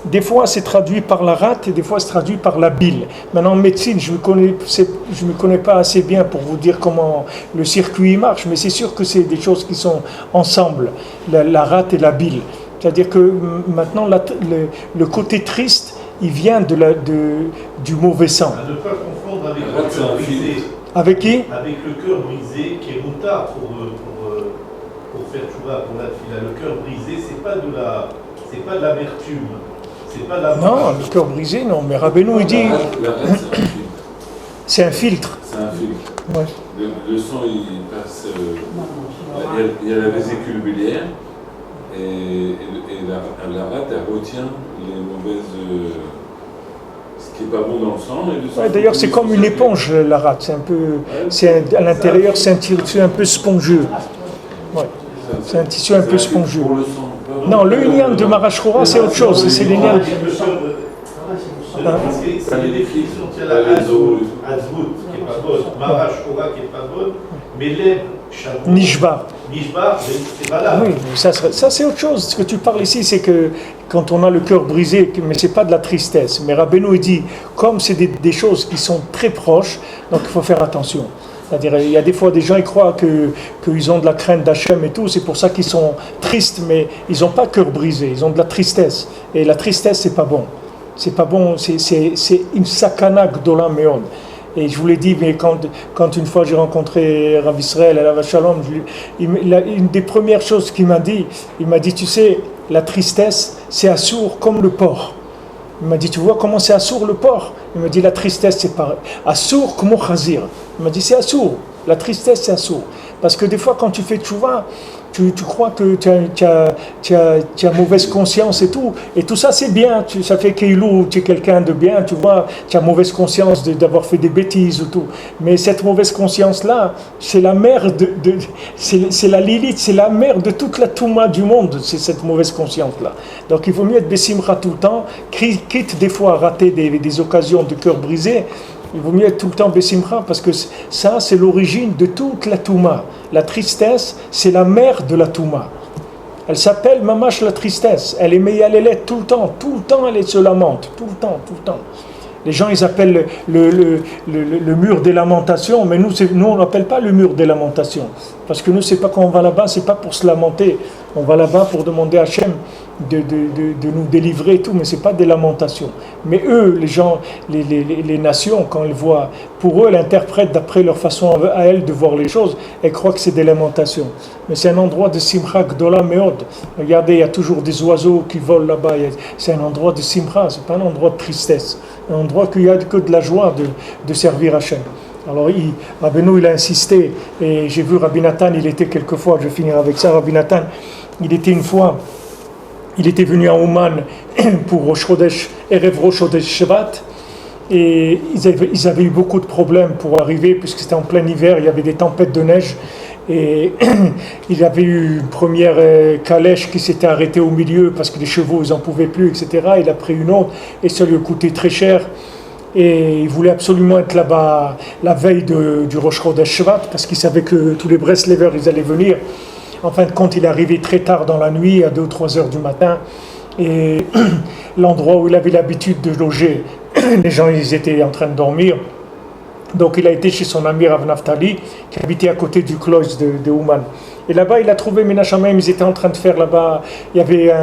des fois c'est traduit par la rate et des fois c'est traduit par la bile. Maintenant en médecine, je me connais pas assez bien pour vous dire comment le circuit marche, mais c'est sûr que c'est des choses qui sont ensemble, la rate et la bile. C'est-à-dire que maintenant le côté triste, il vient du mauvais sang. À ne pas confondre avec le cœur brisé. Avec qui? Avec le cœur brisé qui est moutard pour faire tchouva, pour la fila. Le cœur brisé, c'est pas de l'amertume. C'est pas de la non, le cœur brisé, non. Mais Rabbeinu, il dit... c'est un filtre. C'est un filtre. Ouais. Le sang, il passe... il y a la vésicule biliaire et la rate, elle retient les mauvaises... ce qui n'est pas bon dans le sang. Ouais, d'ailleurs, c'est comme une éponge, la rate. À l'intérieur, c'est un tissu un peu spongieux. Ouais. C'est un tissu un peu spongieux. Non, le lien de Marash Hora, c'est autre chose. C'est les liens. C'est les définitions de la Azvout, qui n'est pas bonne, Marash Hora qui n'est pas bonne, mais l'air Nishbar. Nishbar, c'est valable. Oui, ça c'est autre chose. Ce que tu parles ici, c'est que quand on a le cœur brisé, mais c'est pas de la tristesse. Mais Rabbeinu dit, comme c'est des choses qui sont très proches, donc il faut faire attention. C'est-à-dire, il y a des fois des gens ils croient qu'ils ont de la crainte d'Hachem et tout, c'est pour ça qu'ils sont tristes, mais ils n'ont pas cœur brisé, ils ont de la tristesse. Et la tristesse, c'est pas bon. C'est pas bon, c'est une sakana gdola meon. Et je vous l'ai dit, mais quand une fois j'ai rencontré Rav Israël à la Vachalom, une des premières choses qu'il m'a dit, tu sais, la tristesse, c'est assourd comme le porc. Il m'a dit, tu vois comment c'est assourd le porc? Il m'a dit, la tristesse, c'est pareil. Assourd comme khazir. Il m'a dit, c'est assourd. La tristesse, c'est assourd. Parce que des fois, quand tu fais tchouva, tu crois que tu as mauvaise conscience et tout ça c'est bien, ça fait qu'Ilou, tu es quelqu'un de bien, tu vois, tu as mauvaise conscience d'avoir fait des bêtises ou tout, mais cette mauvaise conscience-là, c'est la mère c'est la Lilith, c'est la mère de toute la Touma du monde, c'est cette mauvaise conscience-là. Donc il vaut mieux être Bessimra tout le temps, quitte des fois à rater des occasions de cœur brisé. Il vaut mieux être tout le temps Bessimcha parce que ça, c'est l'origine de toute la Touma. La tristesse, c'est la mère de la Touma. Elle s'appelle Mamash la tristesse. Elle est Meyalelet tout le temps elle se lamente. Tout le temps. Les gens, ils appellent le mur des lamentations, mais nous on n'appelle pas le mur des lamentations. Parce que nous, c'est pas quand on va là-bas, c'est pas pour se lamenter. On va là-bas pour demander à Hachem de nous délivrer et tout, mais ce n'est pas des lamentations. Mais eux, les gens, les nations, quand elles voient, pour eux, elles interprètent d'après leur façon à elles de voir les choses, elles croient que c'est des lamentations. Mais c'est un endroit de Simcha Gdola Meod. Regardez, il y a toujours des oiseaux qui volent là-bas. C'est un endroit de Simcha, ce n'est pas un endroit de tristesse. Un endroit qu'il n'y a que de la joie de servir Hachem. Alors Rabbeinu il a insisté, et j'ai vu Rabbi Nathan, il était quelquefois, je vais finir avec ça, Rabbi Nathan, il était venu à Ouman pour Rosh Chodesh, Erev Rosh Chodesh Shevat, et ils avaient eu beaucoup de problèmes pour arriver, puisque c'était en plein hiver, il y avait des tempêtes de neige, et il y avait eu une première calèche qui s'était arrêtée au milieu, parce que les chevaux ils n'en pouvaient plus, etc. Il a pris une autre, et ça lui a coûté très cher. Et il voulait absolument être là-bas la veille du Rosh Chodesh Shvat, parce qu'il savait que tous les Breslevers ils allaient venir. En fin de compte, il est arrivé très tard dans la nuit, à 2 ou 3 heures du matin, et l'endroit où il avait l'habitude de loger, les gens ils étaient en train de dormir. Donc il a été chez son ami Rav Naftali, qui habitait à côté du cloche de Ouman. Et là-bas, il a trouvé Menachamem, ils étaient en train de faire là-bas, il y avait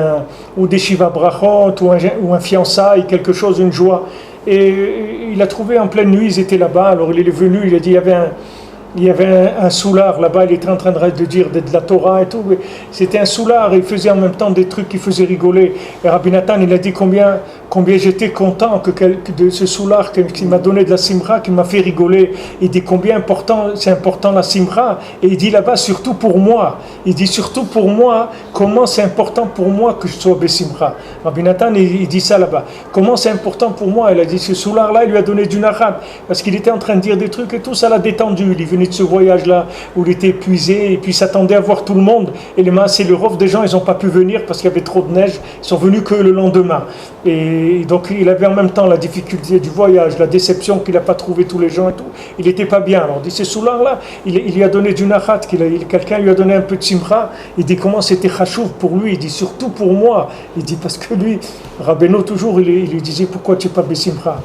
ou des Shiva Brachot, ou un fiançailles, quelque chose, une joie. Et il a trouvé en pleine nuit, ils étaient là-bas, alors il est venu, il a dit, il y avait un soulard là-bas, il était en train de dire de la Torah et tout, c'était un soulard, il faisait en même temps des trucs qui faisaient rigoler. Et Rabbi Nathan, il a dit combien j'étais content de ce soulard qui m'a donné de la simra, qui m'a fait rigoler. Il dit combien c'est important la simra, et il dit là-bas surtout pour moi, il dit surtout pour moi, comment c'est important pour moi que je sois besimra. Rabbi Nathan, il dit ça là-bas, comment c'est important pour moi, il a dit ce soulard-là, il lui a donné du nachat, parce qu'il était en train de dire des trucs et tout, ça l'a détendu, il venait de ce voyage-là où il était épuisé et puis s'attendait à voir tout le monde, et le rov des gens ils n'ont pas pu venir parce qu'il y avait trop de neige, ils sont venus que le lendemain, et donc il avait en même temps la difficulté du voyage, la déception qu'il n'a pas trouvé tous les gens et tout, il n'était pas bien. Alors il dit, ce soulard-là, il lui a donné du nachat, quelqu'un lui a donné un peu de simra, il dit comment c'était chachouv pour lui, il dit surtout pour moi, il dit parce que lui, Rabbeinu toujours il lui disait pourquoi tu n'es pas besimra.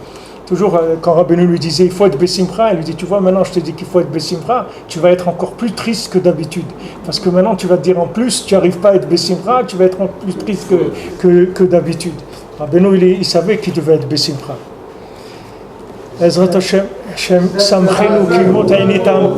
Toujours, quand Rabbeinu lui disait il faut être Bessimra, il lui dit tu vois maintenant je te dis qu'il faut être Bessimra, tu vas être encore plus triste que d'habitude. Parce que maintenant tu vas te dire en plus tu n'arrives pas à être Bessimra, tu vas être encore plus triste que d'habitude. Rabbeinu il savait qu'il devait être Bessimra. Ezrat Hashem, Samchenu Kilmot Ainitam.